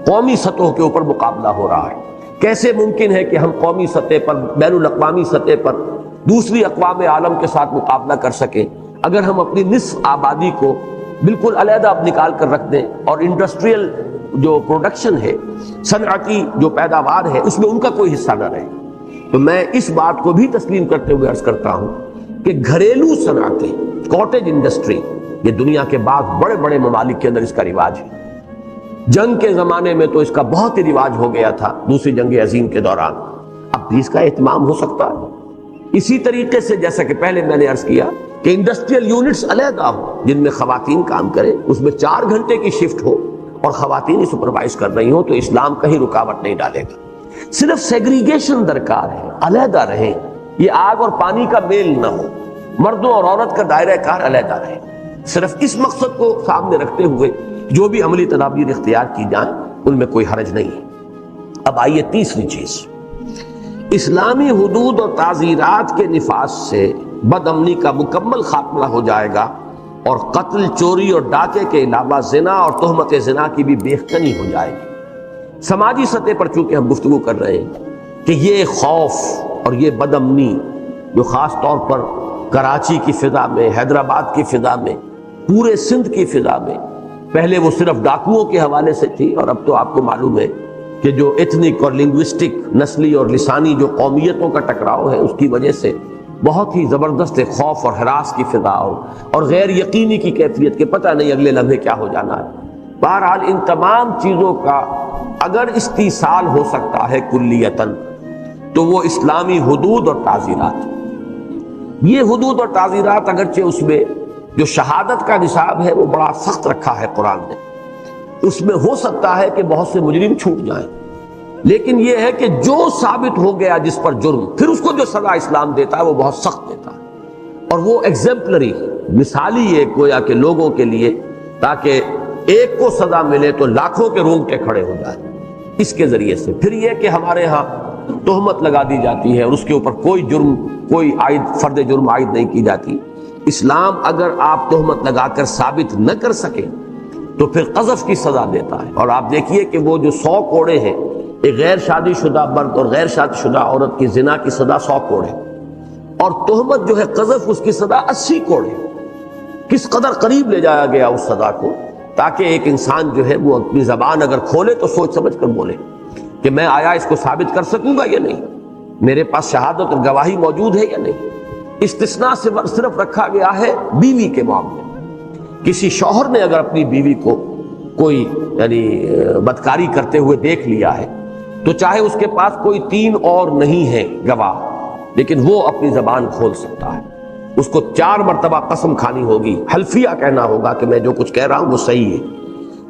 قومی سطحوں کے اوپر مقابلہ ہو رہا ہے۔ کیسے ممکن ہے کہ ہم قومی سطح پر، بین الاقوامی سطح پر دوسری اقوام عالم کے ساتھ مقابلہ کر سکیں اگر ہم اپنی نصف آبادی کو بالکل علیحدہ اب نکال کر رکھ دیں اور انڈسٹریل جو پروڈکشن ہے، صنعتی جو پیداوار ہے، اس میں ان کا کوئی حصہ نہ رہے؟ تو میں اس بات کو بھی تسلیم کرتے ہوئے عرض کرتا ہوں کہ گھریلو صنعتیں، کاٹیج انڈسٹری، یہ دنیا کے بعض بڑے بڑے ممالک کے اندر اس کا رواج ہے۔ جنگ کے زمانے میں تو اس کا بہت ہی رواج ہو گیا تھا، دوسری جنگ عظیم کے دوران، اب بھی اس کا اہتمام ہو سکتا ہے۔ اسی طریقے سے جیسا کہ پہلے میں نے عرض کیا کہ انڈسٹریل یونٹس علیحدہ ہو جن میں خواتین کام کریں، اس میں 4 گھنٹے کی شفٹ ہو اور خواتین سپروائز کر رہی ہوں، تو اسلام کہیں رکاوٹ نہیں ڈالے گا۔ صرف سیگریگیشن درکار ہے، علیحدہ رہیں، یہ آگ اور پانی کا میل نہ ہو، مردوں اور عورت کا دائرہ کار علیحدہ رہے۔ صرف اس مقصد کو سامنے رکھتے ہوئے جو بھی عملی تدابیر اختیار کی جائیں ان میں کوئی حرج نہیں ہے۔ اب آئیے تیسری چیز، اسلامی حدود اور تعزیرات کے نفاذ سے بد امنی کا مکمل خاتمہ ہو جائے گا، اور قتل، چوری اور ڈاکے کے علاوہ زنا اور تہمت زنا کی بھی بےختنی ہو جائے گی۔ سماجی سطح پر چونکہ ہم گفتگو کر رہے ہیں کہ یہ خوف اور یہ بد امنی جو خاص طور پر کراچی کی فضا میں، حیدرآباد کی فضا میں، پورے سندھ کی فضا میں، پہلے وہ صرف ڈاکوؤں کے حوالے سے تھی، اور اب تو آپ کو معلوم ہے کہ جو ایتھنک اور لنگوسٹک، نسلی اور لسانی جو قومیتوں کا ٹکراؤ ہے، اس کی وجہ سے بہت ہی زبردست خوف اور ہراس کی فضا اور غیر یقینی کی کیفیت کے پتہ نہیں اگلے لمحے کیا ہو جانا ہے۔ بہرحال ان تمام چیزوں کا اگر استیصال ہو سکتا ہے کلیتاً، تو وہ اسلامی حدود اور تعزیرات۔ یہ حدود اور تعزیرات اگرچہ اس میں جو شہادت کا نصاب ہے وہ بڑا سخت رکھا ہے قرآن نے، اس میں ہو سکتا ہے کہ بہت سے مجرم چھوٹ جائیں، لیکن یہ ہے کہ جو ثابت ہو گیا جس پر جرم، پھر اس کو جو سزا اسلام دیتا ہے وہ بہت سخت دیتا ہے، اور وہ ایگزمپلری، مثالی ایک گویا کہ لوگوں کے لیے، تاکہ ایک کو سزا ملے تو لاکھوں کے رونگٹے کھڑے ہو جائیں اس کے ذریعے سے۔ پھر یہ کہ ہمارے ہاں تہمت لگا دی جاتی ہے اور اس کے اوپر کوئی جرم، کوئی فرد جرم عائد نہیں کی جاتی۔ اسلام اگر آپ تہمت لگا کر ثابت نہ کر سکے تو پھر قذف کی سزا دیتا ہے، اور آپ دیکھیے کہ وہ جو 100 کوڑے ہیں، ایک غیر شادی شدہ مرد اور غیر شادی شدہ عورت کی زنا کی سزا 100 کوڑے، اور تہمت جو ہے قذف، اس کی سزا 80 کوڑے۔ کس قدر قریب لے جایا گیا اس سزا کو، تاکہ ایک انسان جو ہے وہ اپنی زبان اگر کھولے تو سوچ سمجھ کر بولے کہ میں آیا اس کو ثابت کر سکوں گا یا نہیں، میرے پاس شہادت اور گواہی موجود ہے یا نہیں۔ استثناء سے صرف رکھا گیا ہے بیوی کے معاملے میں۔ کسی شوہر نے اگر اپنی بیوی کو کوئی بدکاری کرتے ہوئے دیکھ لیا ہے تو چاہے اس کے پاس کوئی 3 اور نہیں ہے گواہ، لیکن وہ اپنی زبان کھول سکتا ہے۔ اس کو 4 مرتبہ قسم کھانی ہوگی، حلفیہ کہنا ہوگا کہ میں جو کچھ کہہ رہا ہوں وہ صحیح ہے۔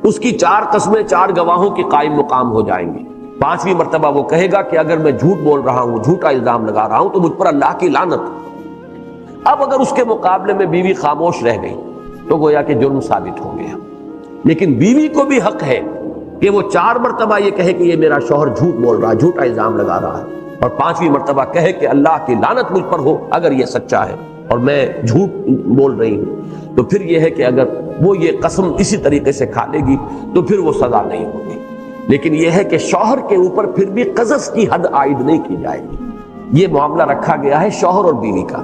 اس کی 4 قسمیں 4 گواہوں کی قائم مقام ہو جائیں گی۔ 5ویں مرتبہ وہ کہے گا کہ اگر میں جھوٹ بول رہا ہوں، جھوٹا الزام لگا رہا ہوں، تو مجھ پر اللہ کی لعنت۔ اب اگر اس کے مقابلے میں بیوی خاموش رہ گئی تو گویا کہ جرم ثابت ہو گیا، لیکن بیوی کو بھی حق ہے کہ وہ 4 مرتبہ یہ کہے کہ یہ میرا شوہر جھوٹ بول رہا ہے، جھوٹا الزام لگا رہا ہے، اور 5ویں مرتبہ کہے کہ اللہ کی لعنت مجھ پر ہو اگر یہ سچا ہے اور میں جھوٹ بول رہی ہوں۔ تو پھر یہ ہے کہ اگر وہ یہ قسم اسی طریقے سے کھا لے گی تو پھر وہ سزا نہیں ہوگی، لیکن یہ ہے کہ شوہر کے اوپر پھر بھی قذف کی حد عائد نہیں کی جائے گی۔ یہ معاملہ رکھا گیا ہے شوہر اور بیوی کا،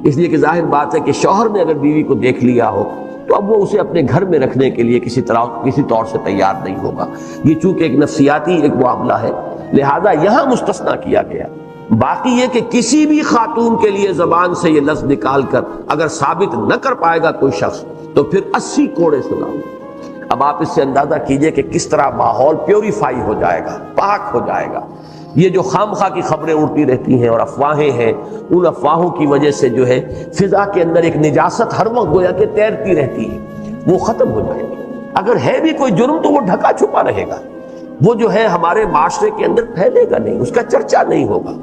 اس لیے کہ ظاہر بات ہے کہ شوہر نے اگر بیوی کو دیکھ لیا ہو تو اب وہ اسے اپنے گھر میں رکھنے کے لیے کسی طور سے تیار نہیں ہوگا۔ یہ چونکہ ایک نفسیاتی ایک معاملہ ہے، لہذا یہاں مستثنیٰ کیا گیا۔ باقی یہ کہ کسی بھی خاتون کے لیے زبان سے یہ لفظ نکال کر اگر ثابت نہ کر پائے گا کوئی شخص تو پھر 80 کوڑے سزا ہوگی۔ اب آپ اس سے اندازہ کیجئے کہ کس طرح ماحول پیوریفائی ہو جائے گا، پاک ہو جائے گا۔ یہ جو خام خواہ کی خبریں اڑتی رہتی ہیں اور افواہیں ہیں، ان افواہوں کی وجہ سے جو ہے فضا کے اندر ایک نجاست ہر وقت گویا کہ تیرتی رہتی ہے، وہ ختم ہو جائے گی۔ اگر ہے بھی کوئی جرم تو وہ ڈھکا چھپا رہے گا، وہ جو ہے ہمارے معاشرے کے اندر پھیلے گا نہیں، اس کا چرچا نہیں ہوگا،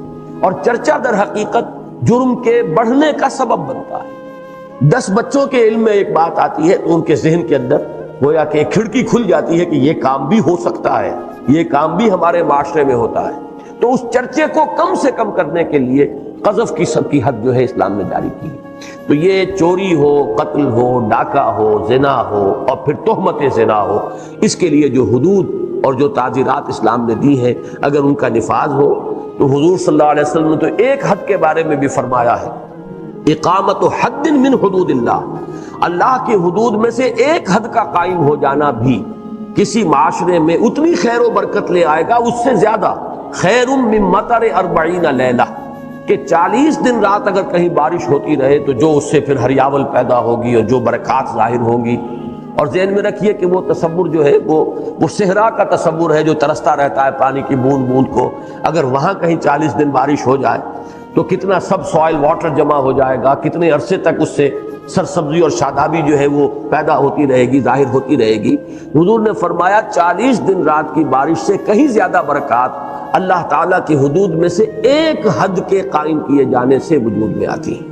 اور چرچا در حقیقت جرم کے بڑھنے کا سبب بنتا ہے۔ 10 بچوں کے علم میں ایک بات آتی ہے تو ان کے ذہن کے اندر گویا کہ ایک کھڑکی کھل جاتی ہے کہ یہ کام بھی ہو سکتا ہے، یہ کام بھی ہمارے معاشرے میں ہوتا ہے۔ تو اس چرچے کو کم سے کم کرنے کے لیے قذف کی سب کی حد جو ہے اسلام نے جاری کی ہے۔ تو یہ چوری ہو، قتل ہو، ڈاکہ ہو، زنا ہو اور پھر تہمت زنا ہو، اس کے لیے جو حدود اور جو تعزیرات اسلام نے دی ہیں اگر ان کا نفاذ ہو تو حضور صلی اللہ علیہ وسلم نے تو ایک حد کے بارے میں بھی فرمایا ہے، اقامت حد من حدود اللہ، اللہ کی حدود میں سے ایک حد کا قائم ہو جانا بھی کسی معاشرے میں اتنی خیر و برکت لے آئے گا، اس سے زیادہ خیر من مطر 40 لیلہ، کہ 40 دن رات اگر کہیں بارش ہوتی رہے تو جو اس سے پھر ہریاول پیدا ہوگی اور جو برکات ظاہر ہوں گی۔ اور ذہن میں رکھیے کہ وہ تصور جو ہے وہ صحرا کا تصور ہے جو ترستا رہتا ہے پانی کی بوند بوند کو، اگر وہاں کہیں 40 دن بارش ہو جائے تو کتنا سب سوائل واٹر جمع ہو جائے گا، کتنے عرصے تک اس سے سرسبزی اور شادابی جو ہے وہ پیدا ہوتی رہے گی، ظاہر ہوتی رہے گی۔ حضور نے فرمایا 40 دن رات کی بارش سے کہیں زیادہ برکات اللہ تعالیٰ کی حدود میں سے ایک حد کے قائم کیے جانے سے وجود میں آتی ہے۔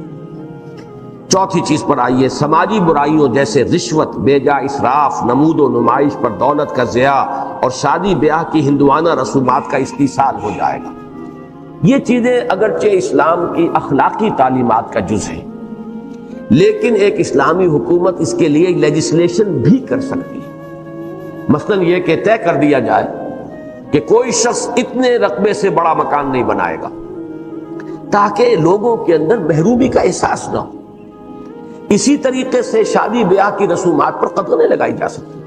چوتھی چیز پر آئیے، سماجی برائیوں جیسے رشوت، بیجا اسراف، نمود و نمائش پر دولت کا ضیاع اور شادی بیاہ کی ہندوانہ رسومات کا استیصال ہو جائے گا۔ یہ چیزیں اگرچہ اسلام کی اخلاقی تعلیمات کا جز ہیں، لیکن ایک اسلامی حکومت اس کے لیے لیجسلیشن بھی کر سکتی ہے۔ مثلا یہ کہ طے کر دیا جائے کہ کوئی شخص اتنے رقبے سے بڑا مکان نہیں بنائے گا تاکہ لوگوں کے اندر محرومی کا احساس نہ ہو۔ اسی طریقے سے شادی بیاہ کی رسومات پر قدغنیں لگائی جا سکتی،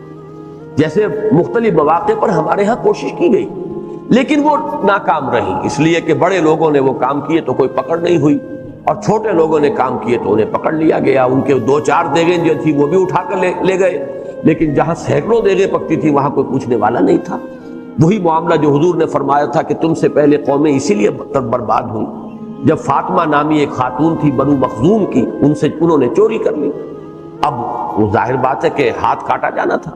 جیسے مختلف مواقع پر ہمارے ہاں کوشش کی گئی لیکن وہ ناکام رہی، اس لیے کہ بڑے لوگوں نے وہ کام کیے تو کوئی پکڑ نہیں ہوئی، اور چھوٹے لوگوں نے کام کیے تو انہیں پکڑ لیا گیا، ان کے 2-4 دیگیں جو تھی وہ بھی اٹھا کر لے گئے، لیکن جہاں سینکڑوں دیگیں پکتی تھی وہاں کوئی پوچھنے والا نہیں تھا۔ وہی معاملہ جو حضور نے فرمایا تھا کہ تم سے پہلے قومیں اسی لیے برباد ہوئی جب فاطمہ نامی ایک خاتون تھی بنو مخزوم کی، انہوں نے چوری کر لی۔ اب وہ ظاہر بات ہے کہ ہاتھ کاٹا جانا تھا،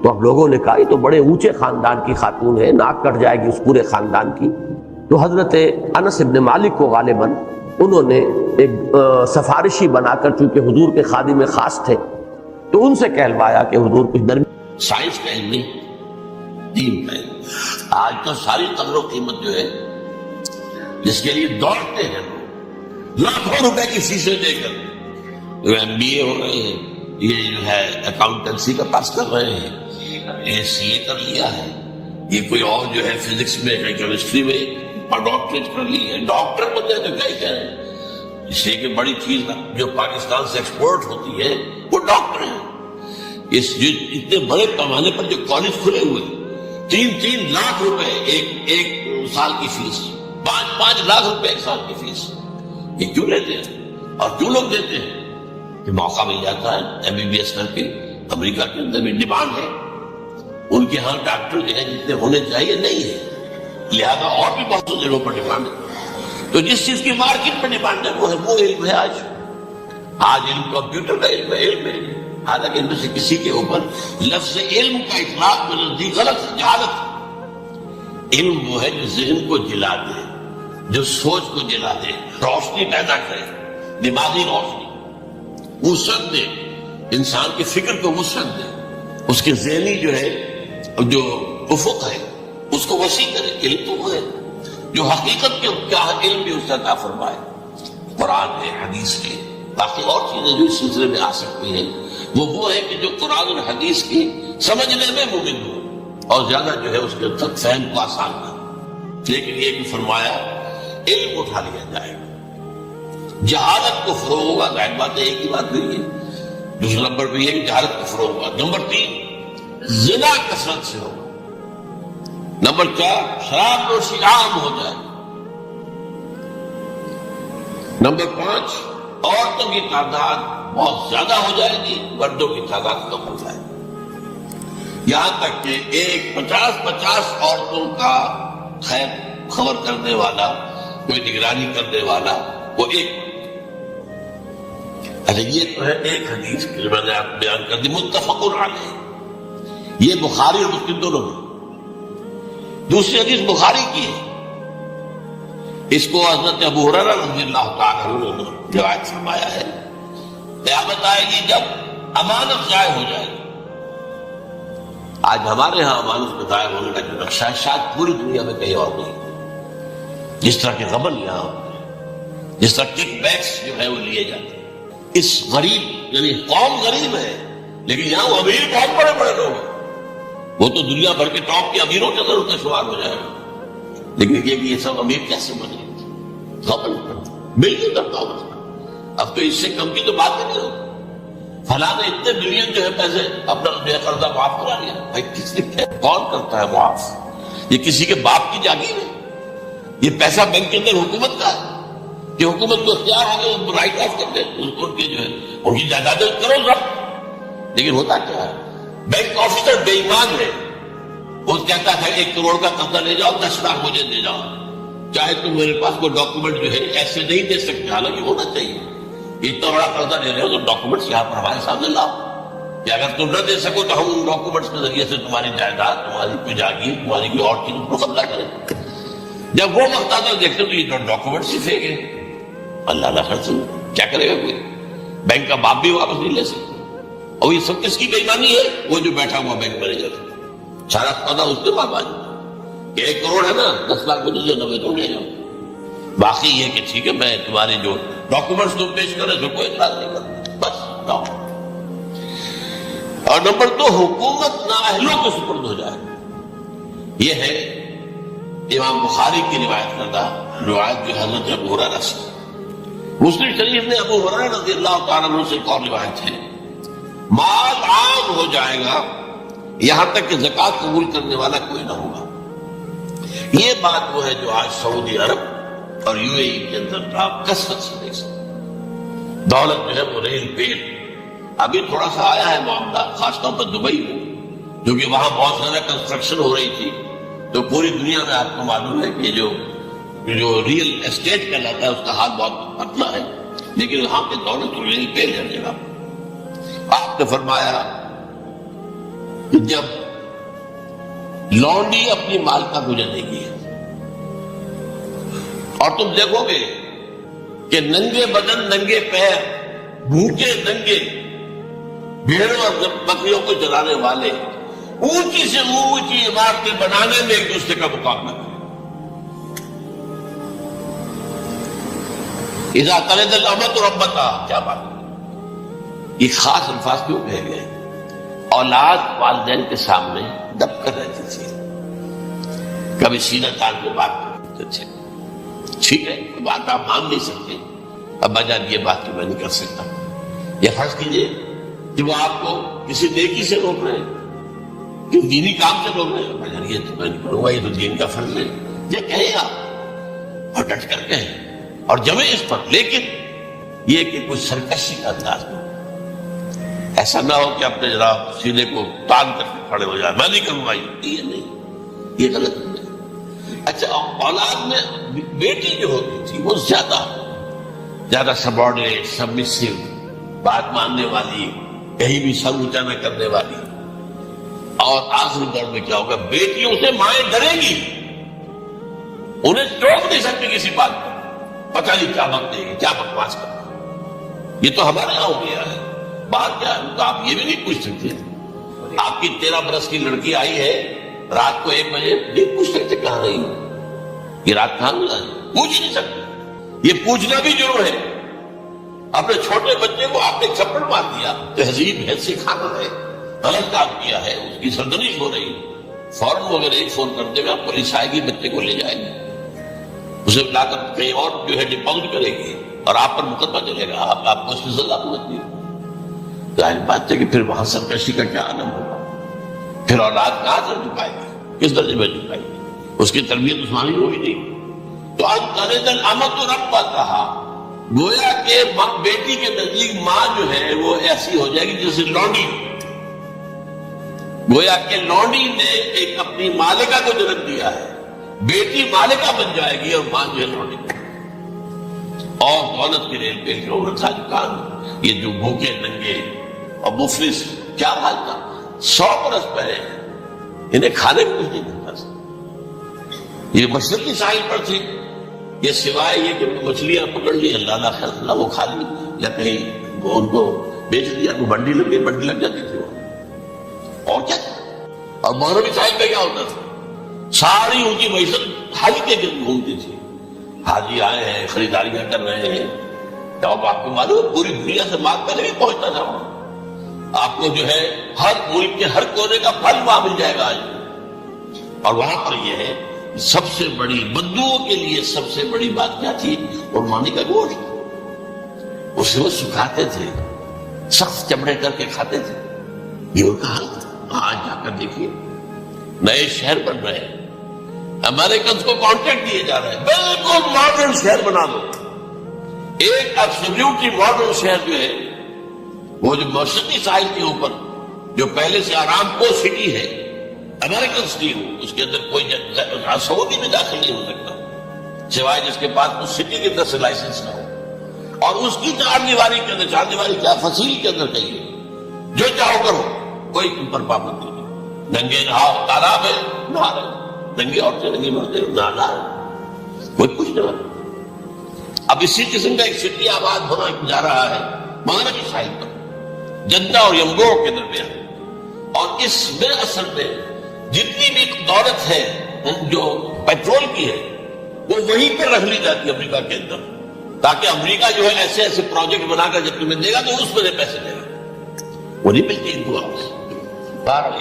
تو اب لوگوں نے کہا یہ تو بڑے اونچے خاندان کی خاتون ہے، ناک کٹ جائے گی اس پورے خاندان کی۔ تو حضرت انس ابن مالک کو غالباً انہوں نے ایک سفارشی بنا کر، چونکہ حضور کے خادم خاص تھے، تو ان سے کہلوایا کہ حضور کچھ درمیان سائنس کا علم نہیں، دین کا علم۔ آج تو ساری قدر و قیمت جو ہے جس کے لیے دوڑتے ہیں لاکھوں روپے کی فیسیں دے کر، جو MBA ہو رہے ہیں، یہ جو ہے اکاؤنٹنسی کا پاس کر رہے ہیں، CA کر لیا ہے، یہ کوئی اور جو ہے فزکس میں کیمسٹری میں اور ڈاکٹریٹ کر لی ہے، ڈاکٹر بننے تو کیا کہیں، اس لیے کہ بڑی چیز جو پاکستان سے ایکسپورٹ ہوتی ہے وہ ڈاکٹر ہیں۔ اس اتنے بڑے پیمانے پر جو کالج کھلے ہوئے 3 لاکھ روپے ایک سال کی فیس، 5 لاکھ روپے ایک سال کی فیس، یہ کیوں لیتے ہیں اور کیوں لوگ دیتے ہیں؟ کہ موقع مل جاتا ہے MBBS کر کے۔ امریکہ کے اندر بھی ڈیمانڈ ہے، ان کے ہاں ڈاکٹر جو ہے جتنے ہونے چاہیے نہیں ہے، لہذا اور بھی بہت سی جگہوں پر ڈیمانڈ ہے۔ تو جس چیز کی مارکیٹ میں ڈیمانڈ ہے وہ علم ہے۔ آج علم کمپیوٹر کا علم ہے، حالانکہ ان میں سے کسی کے اوپر لفظ علم کا اطلاق میں نزدیک غلط ہے، جہالت۔ علم وہ ہے جو ذہن کو جلا دے، جو سوچ کو جلا دے، روشنی پیدا کرے، دماغی روشنی، وسعت دے، انسان کی فکر کو وسعت دے، اس کے ذہنی جو ہے جو افق ہے اس کو وسیع کرے۔ علم تو وہ ہے جو حقیقت کے کیا ہے، علم بھی اس سے عطا فرمائے۔ قرآن ہے، حدیث ہے، باقی اور چیزیں جو اس سلسلے میں آ سکتی ہیں وہ ہے کہ جو قرآن اور حدیث کی سمجھنے میں ممکن ہو اور زیادہ جو ہے اس کے تک فہم کو آسان نہ ہو۔ لیکن یہ بھی فرمایا علم اٹھا لیا جائے گا، جہالت کو فروغ ہوگا، ظاہر بات ہے ایک ہی بات ہوئی ہے۔ دوسرا نمبر پہ یہ کہ جہالت کو فروغ ہوگا۔ نمبر 3 زنا کثرت سے ہوگا۔ نمبر 4 شراب نوشی عام ہو جائے۔ نمبر 5 عورتوں کی تعداد بہت زیادہ ہو جائے گی، مردوں کی تعداد کم ہو جائے گی، یہاں تک کہ ایک 50 عورتوں کا خبر کرنے والا، کوئی نگرانی کرنے والا، وہ ایک۔ اچھا یہ تو ہے ایک حدیث جو میں نے آپ بیان کر دی، متفق علیہ، یہ بخاری اور مسلم دونوں میں۔ دوسری حدیث بخاری کی ہے، اس کو حضرت ابو ہریرہ رضی اللہ تعالیٰ عنہ نے روایت فرمایا ہے، قیامت آئے گی جب امانت ضائع ہو جائے گی۔ آج ہمارے ہاں امانت میں ضائع ہونے کا جو نقشہ ہے شاید پوری دنیا میں کہیں اور نہیں، جس طرح کے غبن یہاں ہوتے ہیں، جس طرح کک بیکس جو ہے وہ لیے جاتے ہیں۔ اس غریب یعنی قوم غریب ہے لیکن یہاں وہ امیر بہت بڑے بڑے لوگ ہیں، وہ تو دنیا بھر کے ٹاپ کے امیروں کے اندر اس کا شمار ہو جائے گا. لیکن یہ سب امیر کیسے بنے ملین کرتا ہوں. اب تو اس سے کم کی تو بات ہی نہیں ہوتی. فلاں نے اتنے بلین جو ہے پیسے اپنا جو ہے قرضہ معاف کرا لیا. بھائی کس نے کیا؟ کون کرتا ہے معاف؟ یہ کسی کے باپ کی جاگیر ہے؟ یہ پیسہ بینک کے اندر حکومت کا ہے کہ حکومت کو اختیار ہو گیا رائٹ آف کر دے ان کے جو ہے ان کی جائیدادیں کرو سب. لیکن ہوتا کیا ہے؟ بینک آفیسر بے ایمان ہے. وہ کہتا ہے 1 کروڑ کا قرضہ لے جاؤ 10 لاکھ مجھے دے جاؤ, چاہے تم میرے پاس کوئی ڈاکومنٹ جو ہے ایسے نہیں دے سکتے. حالانکہ ہونا چاہیے اتنا بڑا قرضہ لے رہے ہو تو ڈاکومنٹس یہاں پر ہمارے سامنے لاؤ کہ اگر تم نہ دے سکو تو ہم ان ڈاکومنٹس کے ذریعے سے تمہاری جائیداد, تمہاری کوئی جاگیر, تمہاری کوئی اور چیز کو قبضہ کریں. جب وہ مقتدر دیکھتے تو یہ ڈاکومنٹس ہی پھینکے. اللہ نہ خرچ کیا کرے گا کوئی؟ بینک کا باپ بھی واپس نہیں لے سکتا. اور یہ سب کس کی بے ایمانی ہے؟ وہ جو بیٹھا ہوا بینک مینیجر, سارا قضا اس کے پاس آ جاتا کہ 1 کروڑ ہے نا 10 لاکھ مجھے جو 90 تو لے جاؤ. باقی یہ کہ ٹھیک ہے میں تمہارے جو ڈاکومنٹس تم پیش کرے تو کوئی اعتراض نہیں کرتا بس جاؤ. اور نمبر 2, حکومت نااہلوں کے سپرد ہو جائے. یہ ہے امام بخاری کی روایت کردہ روایت جو حضرت ابو ہریرہ سے. مسلم شریف نے ابو ہریرہ رضی اللہ تعالیٰ عنہ سے ایک اور روایت ہے, مال عام ہو جائے گا یہاں تک کہ زکوٰۃ قبول کرنے والا کوئی نہ ہوگا. یہ بات وہ ہے جو آج سعودی عرب اور یو اے ای کے اندر آپ کثرت سے دیکھ سکتے. دولت جو ہے وہ ریل پیل. ابھی تھوڑا سا آیا ہے معاملہ خاص طور پر دبئی میں, جو کہ وہاں بہت زیادہ کنسٹرکشن ہو رہی تھی. تو پوری دنیا میں آپ کو معلوم ہے کہ جو ریئل اسٹیٹ کہلاتا ہے اس کا حال بہت پتلا ہے, لیکن وہاں پہ دولت تو ریل پیل ہے جگہ. آپ نے فرمایا کہ جب لونڈی اپنی مالکہ کو جنے گی اور تم دیکھو گے کہ ننگے بدن ننگے پیر بھوکے ننگے بھیڑوں اور بکریوں کو چلانے والے اونچی سے اونچی عمارتیں بنانے میں ایک دوسرے کا مقابلہ کریں. اذا تلد الامۃ ربتھا, کیا بات ہے؟ یہ خاص الفاظ کیوں کہے گئے؟ اولاد والدین کے سامنے دب کر رہتی تھی, کبھی سینہ تان کے بات کرتے تھے. ٹھیک ہے بات آپ مان نہیں سکتے, ابا جان یہ بات تو میں نہیں کر سکتا. یہ فرض کیجئے کہ وہ آپ کو کسی نیکی سے روک رہے ہیں, کہ دینی کام سے روک رہے ہیں, ابا جان یہ تو میں نہیں کروں گا, یہ تو دین کا فرض ہے. یہ کہیں آپ اور ڈٹ کر کہیں اور جمیں اس پر, لیکن یہ کہ کچھ سرکشی کا انداز میں. ایسا نہ ہو کہ اپنے جناب سینے کو تان کر کے کھڑے ہو جائے, میں نہیں کروں گا, یہ نہیں, یہ غلط ہے. اچھا اولاد میں بیٹی جو ہوتی تھی وہ زیادہ سبارڈینیٹ, سبمسیو, بات ماننے والی, کہیں بھی سر اونچا نہ کرنے والی. اور آخری دور میں کیا ہوگا, بیٹیوں سے مائیں ڈریں گی, انہیں ٹوک نہیں سکتی کسی بات پر, پتہ نہیں کیا بک دے گی, کیا بکواس کرے. یہ تو ہمارے یہاں ہو گیا ہے. بات کیا ہے تو آپ یہ بھی نہیں پوچھ سکتے. آپ کی 13 برس کی لڑکی آئی ہے رات کو 1 بجے, نہیں پوچھ سکتے کہاں رہی, یہ رات کہاں گزاری, پوچھ نہیں سکتے. یہ پوچھنا بھی ضرور ہے. اپنے چھوٹے بچے کو آپ نے چپڑ مار دیا, تہذیب ہے, سکھانا ہے, غلط کام کیا ہے, اس کی سرزنش ہو رہی, فوراً وہ اگر ایک فون کر دے گا پولیس آئے گی, بچے کو لے جائے گی, اسے لا کر کہیں اور جو ہے ڈپاؤٹ کرے گی اور آپ پر مقدمہ چلے گا, آپ کو اس کی سزا سمجھتی ہے. ظاہر بات ہے کہ پھر وہاں سرکشی کا کیا عالم ہوگا. پھر اولاد کہاں سے جھکائے گی, کس درجے میں جھکائے گی, اس کی تربیت عثمانی ہوئی نہیں. تو انترد الامۃ ربتھا, گویا کہ بیٹی کے نزدیک ماں جو ہے وہ ایسی ہو جائے گی جیسے لونڈی. گویا کہ لونڈی نے ایک اپنی مالکہ کو جنم دیا ہے, بیٹی مالکہ بن جائے گی اور ماں جو ہے لونڈی. اور دولت کی ریل پیل کے عمر تھا دکان, یہ جو بھوکے ننگے اور مفلس, کیا حال تھا. 100 برس پہلے انہیں کھانے کو کچھ نہیں ملتا تھا. یہ مشرقی ساحل پر تھی, یہ سوائے یہ کہ مچھلیاں پکڑ لی, اللہ نہ خیر اللہ وہ کھا لی, یا کہیں وہ ان کو بیچ دیا, کو بنڈی لگ گئی, بنڈی لگ جاتی تھی وہ, اور کیا تھا. اور مغربی ساحل پہ کیا ہوتا تھا, ساری ان کی معیشت حج کے گرد گھومتی تھی. حاجی آئے ہیں, خریداریاں کر رہے ہیں, اب آپ کو معلوم پوری دنیا سے مال پہلے بھی پہنچتا تھا وہاں. آپ کو آپ کو جو ہے ہر ملک کے ہر کونے کا پھل وہاں مل جائے گا آج. اور وہاں پر یہ ہے سب سے بڑی بدوؤں کے لیے سب سے بڑی بات کیا تھی؟ قربانی کا گوشت. اسے وہ سکھاتے تھے, سخت چمڑے کر کے کھاتے تھے. یہ ان کا حال تھا. آج جا کر دیکھیے نئے شہر بن رہے ہیں, امریکنز کو کانٹریکٹ دیے جا رہے ہیں بالکل ماڈرن شہر بنا دو. ایک ایبسلیوٹلی ماڈرن شہر جو ہے وہ جو مشرقی ساحل کے اوپر جو پہلے سے آرام کو سٹی ہے, امریکن سٹی ہو, اس کے اندر کوئی سعودی بھی داخل نہیں ہو سکتا سوائے جس کے پاس اس سٹی کی طرف سے لائسنس نہ ہو. اور اس کی چار دیواری کے اندر, چار دیواری کیا فصیل کے اندر کہیے, جو چاہو کرو, کوئی تم پر پابندی نہیں. ننگے نہاؤ, تالاب ہے نہا رہے, ننگے عورتیں ننگے مرتے نہا رہے, کوئی کچھ نہیں. اب اسی قسم کا ایک سٹی آباد ہونا جا رہا ہے مغربی ساحل پر, جدہ اور یمبو کے درمیان. اور اس میں اصل میں جتنی بھی دولت ہے جو پیٹرول کی ہے وہ وہیں پر رکھ لی جاتی ہے امریکہ کے اندر, تاکہ امریکہ جو ہے ایسے ایسے پروجیکٹ بنا کر جب تمہیں دے گا تو اس میں پیسے دے گا, وہ نہیں ملتی ان کو واپس.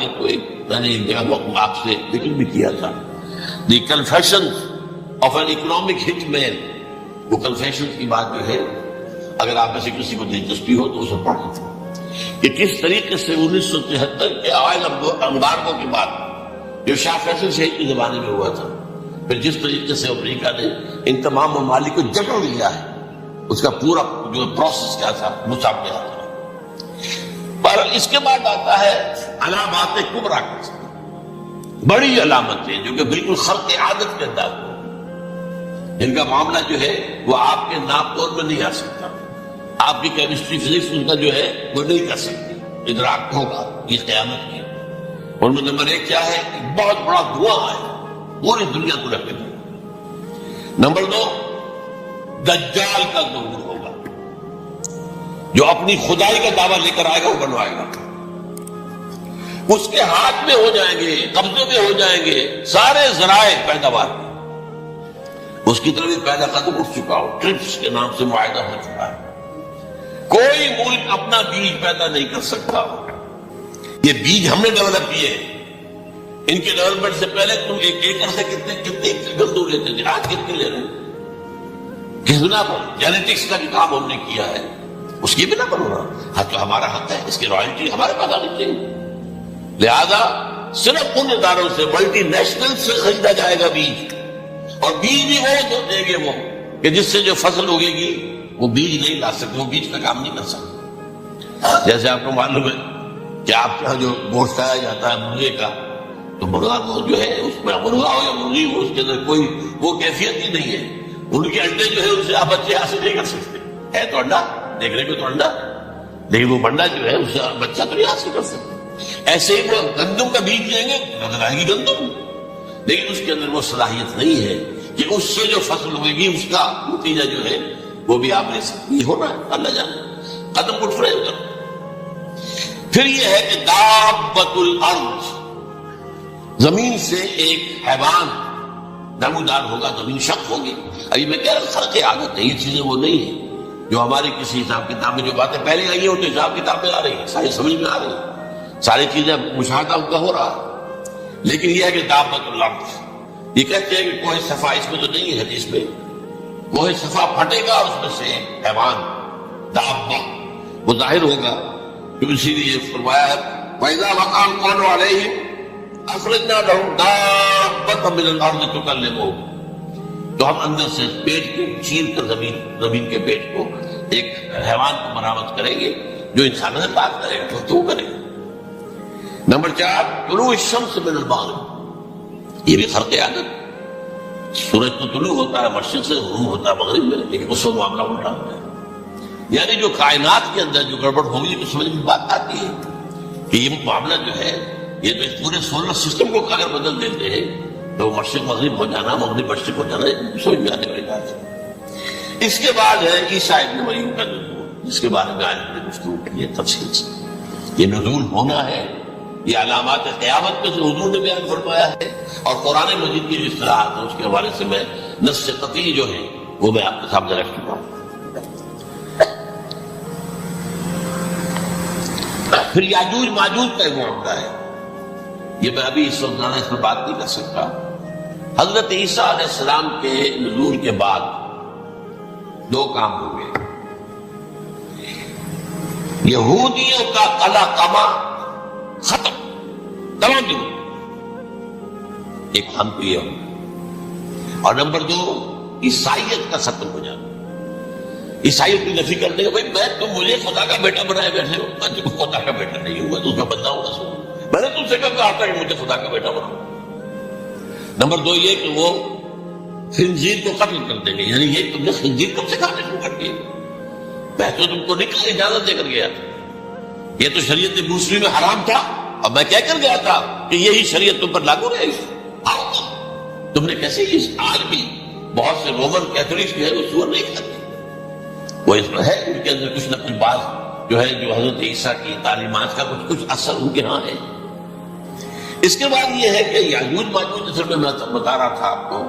یہ تو ایک میں نے آپ سے ذکر بھی کیا تھا, دی کنفیشن آف این اکنامک ہٹ مین. وہ کنفیشن کی بات جو ہے اگر آپ میں سے کسی کو دلچسپی ہو تو اسے پڑھیں کہ کس طریقے سے 1973 کے اوائل امبارگو کے بعد جو شاہ فیصل شہید کے زمانے میں ہوا تھا, پھر جس طریقے سے امریکہ نے ان تمام ممالک کو جکڑ لیا ہے, اس کا پورا جو پروسیس کیا تھا وہ سامنے آتا ہے. پر اس کے بعد آتا ہے علامات کبریٰ, بڑی علامتیں جو کہ بالکل خرق عادت کے انداز میں, جن کا معاملہ جو ہے وہ آپ کے ناپ تول میں نہیں آ سکتا. آپ کی کیمسٹری فزکس ان کا جو ہے وہ نہیں کر سکتی, ادراک ہوگا یہ قیامت کی. ان میں نمبر 1 کیا ہے, بہت بڑا دھواں ہے پوری دنیا کو رکھے دیں. نمبر 2 دجال کا ظہور ہوگا, جو اپنی خدائی کا دعویٰ لے کر آئے گا وہ بنوائے گا. اس کے ہاتھ میں ہو جائیں گے, قبضے میں ہو جائیں گے سارے ذرائع پیداوار. اس کی طرف بھی پہلا قدم اٹھ چکا ہو, ٹرپس کے نام سے معاہدہ ہو چکا ہے. کوئی ملک اپنا بیج پیدا نہیں کر سکتا. یہ بیج ہم نے ڈیولپ کیے, ان کے ڈیولپمنٹ سے پہلے تم ایک ایکڑ سے کتنے گندم لیتے تھے, آج کتنے لے رہے ہیں؟ کس بنا پر؟ جینیٹکس کا بھی کام ہم نے کیا ہے, اس کی بنا پر ہونا. ہاں تو ہمارا حق ہے, اس کی رائلٹی ہمارے پاس آنی چاہیے. لہذا صرف ان اداروں سے, ملٹی نیشنل سے خریدا جائے گا بیج, اور بیج بھی وہ جو دیں گے وہ کہ جس سے جو فصل اگے گی وہ بیج نہیں لا سکتے, وہ بیج کا کام نہیں کر سکتے. جیسے آپ کو معلوم ہے کہ آپ کے یہاں جو گوشت کھایا جاتا ہے مرغے کا, تو مرغا کو جو ہے اس میں مرغا ہو یا مرغی ہو, اس کے اندر کوئی وہ کیفیت ہی نہیں ہے. ان کے انڈے جو ہے ان سے آپ بچے حاصل نہیں کر سکتے. ہے تو انڈا, دیکھنے کو تو انڈا, لیکن وہ بنڈا جو ہے اس سے بچہ تو نہیں حاصل کر سکتے. ایسے ہی وہ گندم کا بیج لیں گے, نظر آئے گی گندم, لیکن اس کے اندر وہ صلاحیت نہیں ہے کہ اس سے جو فصل ہوئے گی اس کا نتیجہ جو ہے وہ بھی آپ لے سکتے. یہ ہونا ہے, اللہ جانے, قدم اٹھ رہے ادھر. پھر یہ ہے کہ دابۃ الارض, زمین سے ایک حیوان نمودار ہوگا, زمین شق ہوگی. ابھی میں کہہ رہا خرق عادت ہے, یہ چیزیں وہ نہیں ہیں جو ہماری کسی حساب کتاب میں جو باتیں پہلے آئی ہیں ان کے حساب کتاب میں آ رہی ہیں, ساری سمجھ میں آ رہی ہیں, ساری چیزیں مشاہدہ ان کا ہو رہا ہے. لیکن یہ ہے کہ دابۃ الارض, یہ کہتے ہیں کہ کوہ صفا اس میں تو نہیں ہے حدیث میں, کوہ صفا پھٹے گا اور اس میں سے حیوان دابہ وہ ظاہر ہوگا. اسی لیے فرمایا ہے وَإِذَا وَقَعَ الْقَوْلُ عَلَيْهِمْ أَخْرَجْنَا لَهُمْ دَابَّةً مِّنَ الْأَرْضِ تُكَلِّمُهُمْ. تو ہم اندر سے پیٹ کے چیر کر زمین کے پیٹ کو ایک حیوان کو مرامت کریں گے جو انسانوں سے بات کرے گا, تو کرے گا. نمبر 4 طلوع الشمس من المغرب, یہ بھی خرق عادت. سورج تو طلوع ہوتا ہے مشرق سے, غروب ہوتا ہے مغرب میں, لیکن اس وقت معاملہ الٹا ہوتا ہے. یعنی جو کائنات کے اندر جو گڑبڑ ہوگی تو سمجھ میں بات آتی ہے کہ یہ معاملہ جو ہے یہ تو اس پورے سولر سسٹم کو اگر بدل دیتے ہیں تو مشرق مغرب ہو جانا, مغرب مشرق ہو جانا, سمجھ میں آنے والی بات ہے. اس کے بعد ہے عیسیٰ ابن مریم کا نزول, جس کے بارے میں آج ہم نے گفتگو کی ہے تفصیل سے. یہ نزول ہونا ہے, یہ علامات قیامت میں سے حضور نے بیان فرمایا ہے, اور قرآن مجید کی جو اصطلاحات ہے اس کے حوالے سے میں نص قطعی جو ہے وہ میں آپ کے سامنے رکھ چکا ہوں. پھر یاجوج ماجوج کا ایک معاملہ ہے، یہ میں ابھی اس وقت اس پر بات نہیں کر سکتا۔ حضرت عیسیٰ علیہ السلام کے نزول کے بعد دو کام ہو گئے، یہودیوں کا قلع قمع ختم تمام دنوں، ایک ہم تو یہ ہو، اور نمبر دو عیسائیت کا ختم ہو جانا۔ عیسائیت کی نفی کر دے گا، بھائی تم مجھے خدا کا بیٹا بنائے بیٹھے ہو، میں تم خدا کا بیٹا نہیں ہوا، تو اس کا بندہ ہوگا سو، میں نے تم سے کب کہا تھا کہ مجھے خدا کا بیٹا بناؤ۔ نمبر دو یہ کہ وہ خنزیر کو قتل کر دیں گے، یعنی یہ تم نے خنزیر کب سے کھانے شروع کر دیے؟ میں تو تم کو نکاح اجازت دے کر گیا تھا، یہ تو شریعت موسوی میں حرام تھا، اور میں کہہ کر گیا تھا کہ یہی شریعت تم پر لاگو رہے گی۔ تم نے کیسے آج بھی بہت سے رومن کیتھولکس جو ہے وہ سور نہیں کھاتے، وہ اس میں ہے ان کے اندر کچھ نہ کچھ بات جو ہے جو حضرت عیسیٰ کی تعلیمات کا کچھ اثر ان کے ہاں ہے۔ اس کے بعد یہ ہے کہ یاجوج ماجوج اصل میں بتا رہا تھا آپ کو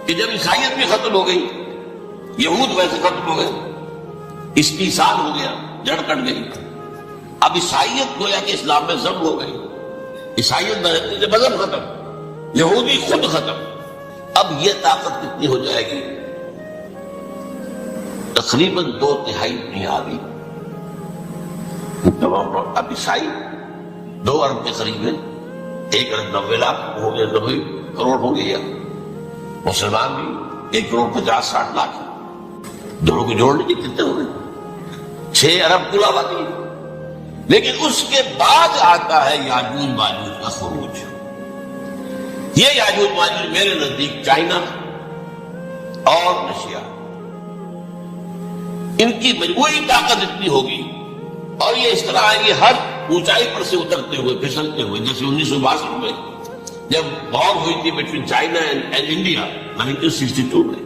کہ جب عیسائیت بھی ختم ہو گئی، یہود ویسے ختم ہو گئے، استیصال ہو گیا، جڑ کٹ گئی، اب عیسائیت گویا کہ اسلام میں ضم ہو گئی، عیسائیت میں مذہب ختم، یہودی خود ختم۔ اب یہ طاقت کتنی ہو جائے گی؟ تقریباً 2/3 دنیا بھی اب عیسائی 2 ارب کے قریب ہے، 1 ارب 90 لاکھ ہو گئے، 90 کروڑ ہو گیا، مسلمان بھی 1 کروڑ 50-60 لاکھ، دونوں کو جوڑ لیجیے کتنے ہو گئے؟ 6 ارب کل آبادی۔ لیکن اس کے بعد آتا ہے یاجوج ماجوج کا خروج۔ یہ یاجوج ماجوج میرے نزدیک چائنا اور رشیا، ان کی مجموعی طاقت اتنی ہوگی، اور یہ اس طرح آئیں گے ہر اونچائی پر سے اترتے ہوئے، پھسلتے ہوئے، جیسے 1962 میں جب وار ہوئی تھی بٹوین چائنا اینڈ انڈیا 1962 میں،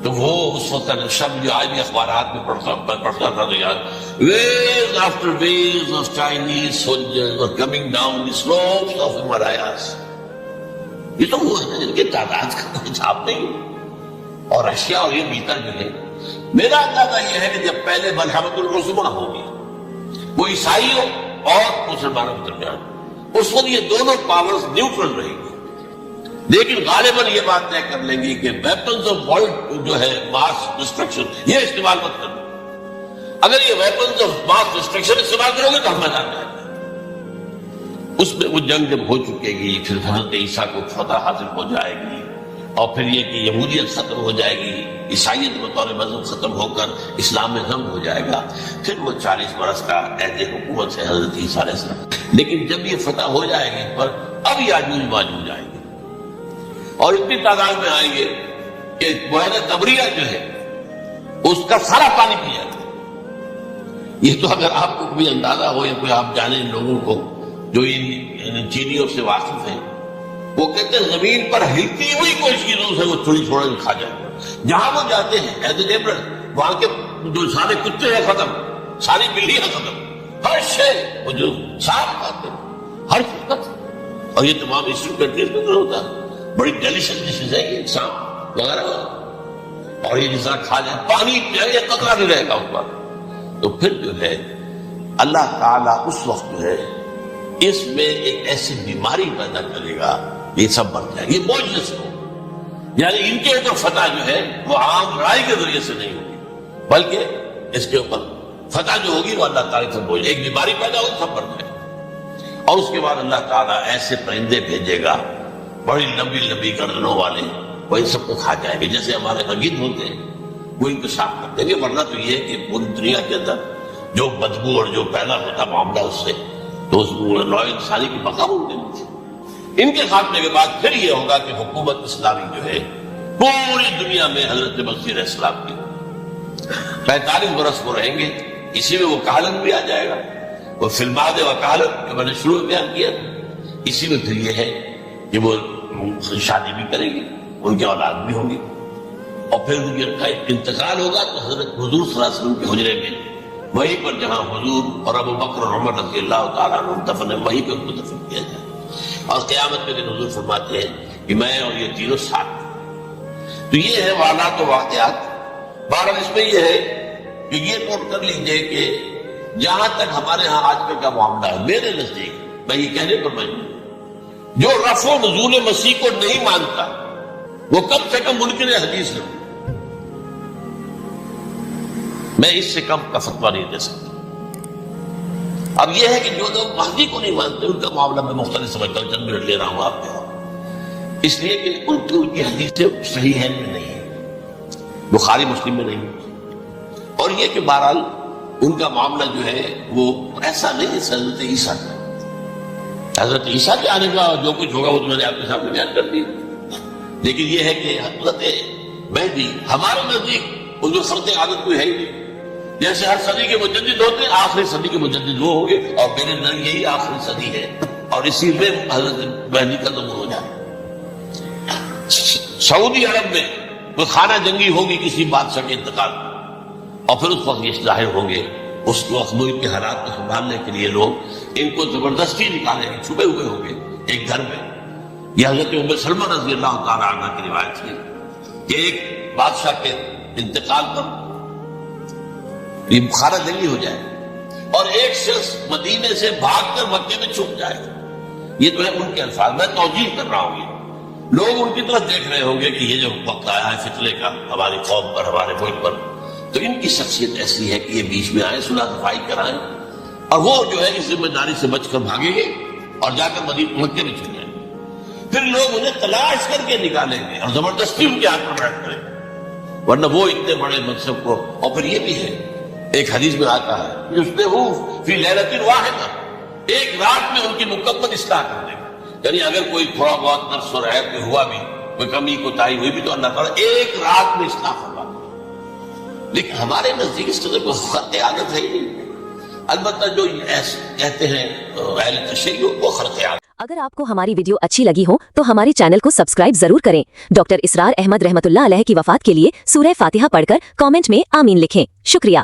تو وہ اس وقت شب جو آج بھی اخبارات میں پڑھتا تھا تو یاد، waves after waves of Chinese soldiers were coming down the slopes of Himalayas۔ یہ تو وہ ہے جن کے تعداد کا کوئی حساب نہیں، اور رشیا اور یہ بھیتر جو ہے، میرا اندازہ یہ ہے کہ جب پہلے ملحمۃ العظمیٰ ہوگی وہ عیسائیوں اور مسلمانوں کے درمیان، اس وقت یہ دونوں پاورز نیوٹرل رہیں گی، لیکن غالباً یہ بات طے کر لیں گی کہ ویپنز آف ورلڈ جو ہے ماس ڈسٹرکشن یہ استعمال مت کرو، اگر یہ ویپنز آف ماس ڈسٹرکشن استعمال کرو گے تو ہم میدان میں آئیں گے۔ اس میں وہ جنگ جب ہو چکے گی، پھر حضرت عیسیٰ کو فتح حاصل ہو جائے گی، اور پھر یہ کہ یہودیت ختم ہو جائے گی، عیسائیت بطور مذہب ختم ہو کر اسلام میں ضم ہو جائے گا، پھر وہ 40 برس کا عہد حکومت سے حضرت عیسیٰ علیہ السلام۔ لیکن جب یہ فتح ہو جائے گی پر اب یاجوج ماجوج آئیں گے، اور اتنی تعداد میں آئیں گے کہ معاہدہ تبریہ جو ہے اس کا سارا پانی پی جائے گا۔ یہ تو اگر آپ کو کوئی اندازہ ہو یا کوئی آپ جانے ان لوگوں کو جو ان چینیوں سے واقف ہیں، وہ کہتے ہیں زمین پر ہلتی ہوئی کوئی چیزوں سے وہ تھوڑی تھوڑا کھا جائے گا۔ جہاں وہ جاتے ہیں ایز اے لیبرر، وہاں کے جو سارے کتے ہیں ختم، ساری بلیاں ختم، ہر شے وہ جو صاف کھاتے ہیں ہر چیز ختم، اور یہ تمام ایسٹرن کنٹریز میں ہوتا ہے، بڑی ڈیلیشس ڈشز ہے یہ انسان وغیرہ، اور یہ جس طرح کھا جائے پانی پیے قطرہ نہیں رہے گا اس پر، تو پھر جو ہے اللہ تعالیٰ اس وقت جو ہے اس میں ایک ایسی بیماری پیدا کرے گا، یہ سب بن جائے گی معجزہ ہو، یعنی ان کے اوپر فتح جو ہے وہ عام رائے کے ذریعے سے نہیں ہوگی، بلکہ اس کے اوپر فتح جو ہوگی وہ اللہ تعالیٰ سے بوجھے، ایک بیماری پیدا ہوگی سب بن جائے گا، اور اس کے بعد اللہ تعالیٰ ایسے پرندے بھیجے گا بڑی لمبی لمبی گردنوں والے، وہ ان سب کو کھا جائے گے، جیسے ہمارے مگید ہوتے ہیں وہ ان کو صاف کر دیں گے۔ ورنہ تو یہ ہے کہ پوری دنیا کے اندر جو بدبو اور جو پیدا ہوتا معاملہ اس سے، تو اس نوع انسانی کی بقا ممکن تھی۔ ان کے خاتمے کے بعد پھر یہ ہوگا کہ حکومت اسلامی جو ہے پوری دنیا میں حضرت مسیح علیہ السلام کی 45 برس وہ رہیں گے، اسی میں وہ کہالت بھی آ جائے گا، وہ فلماد و کہالت جو میں نے شروع میں بیان کیا، اسی میں پھر یہ ہے کہ وہ شادی بھی کریں گے، ان کی اولاد بھی ہوگی، اور پھر ان کا انتقال ہوگا تو حضرت حضور صلی اللہ علیہ وسلم کے حجرے میں وہیں پر جہاں حضور اور ابو بکر اور عمر رضی اللہ تعالیٰ عنہ دفن ہے وہیں پہ ان کو دفن کیا جائے، اور قیامت میں حضور فرماتے ہیں کہ میں اور یہ تینوں ساتھ۔ تو یہ ہے حالات و واقعات۔ بہرحال اس میں یہ ہے کہ یہ نوٹ کر لیجئے کہ جہاں تک ہمارے ہاں آج کل کا معاملہ ہے، میرے نزدیک میں یہ کہنے پر مجبور، جو رفع و نزول مسیح کو نہیں مانتا وہ کم سے کم منکر حدیث ہے، میں اس سے کم کا فتویٰ نہیں دے سکتا۔ اب یہ ہے کہ جو لوگ مہدی کو نہیں مانتے ان کا معاملہ میں مختلف سمجھتا ہوں، چند منٹ لے رہا ہوں آپ کے، اس لیے کہ ان کی حدیثیں صحیح ہیں میں نہیں ہے، بخاری مسلم میں نہیں ہے، اور یہ کہ بہرحال ان کا معاملہ جو ہے وہ ایسا نہیں ہے حضرت عیسیٰ کا۔ حضرت عیسیٰ کے آنے کا جو کچھ ہوگا وہ تو میں نے آپ کے سامنے بیان کر دیا، لیکن یہ ہے کہ حضرت مہدی ہمارے نزدیک ان جو خرط عادت کوئی ہے ہی نہیں، جیسے ہر صدی کے مجدد ہوتے ہیں آخری صدی کے مجدد وہ ہوں گے، اور میرے نزدیک یہی آخری صدی ہے، اور اسی میں حضرت مہدی کا ظہور ہو جائے۔ سعودی عرب میں کوئی خانہ جنگی ہوگی کسی بادشاہ کے انتقال میں، اور پھر اس وقت یہ ظاہر ہوں گے، اس وقت ملک کے حالات کو سنبھالنے کے لیے لوگ ان کو زبردستی نکالیں گے، چھپے ہوئے ہوں گے ایک گھر میں۔ یہ حضرت ام سلمہ رضی اللہ تعالی عنہ کی روایت ہے کہ ایک بادشاہ کے انتقال پر یہ خانہ جنگی ہو جائے اور ایک شخص مدینے سے بھاگ کر مکے میں چھپ جائے۔ یہ تو ہے ان کے الفاظ، میں توجیہ کر رہا ہوں، یہ لوگ ان کی طرف دیکھ رہے ہوں گے کہ یہ جو وقت آیا ہے فتنے کا ہماری قوم پر، ہمارے ملک پر، تو ان کی شخصیت ایسی ہے کہ یہ بیچ میں آئے، صلح صفائی کرائیں، اور وہ جو ہے اس ذمہ داری سے بچ کر بھاگیں گے اور جا کر مکے میں چھپ جائیں گے، پھر لوگ انہیں تلاش کر کے نکالیں گے اور زبردستی ان کے ہاتھ پر بیٹھ کریں گے، ورنہ وہ اتنے بڑے منصب کو۔ اور پھر یہ بھی ہے ایک حدیث میں آتا ہے یصلحوا فی لیلۃ واحدہ، ایک رات میں ان کی مکمل اصلاح کر دے گا، یعنی اگر کوئی تھوڑا بہت نقص اور عیب ہوا بھی، کوئی کمی کوتاہی ہوئی بھی، تو اللہ تعالیٰ ایک رات میں اصلاح کروا دے۔ لیکن ہمارے نزدیک اس طرح کوئی خرق عادت ہے ہی نہیں، البتہ جو کہتے ہیں اہل تشیع وہ خرق عادت۔ اگر آپ کو ہماری ویڈیو اچھی لگی ہو تو ہمارے چینل کو سبسکرائب ضرور کریں۔ ڈاکٹر اسرار احمد رحمت اللہ علیہ کی وفات کے لیے سورہ فاتحہ پڑھ کر کامنٹ میں آمین لکھیں۔ شکریہ۔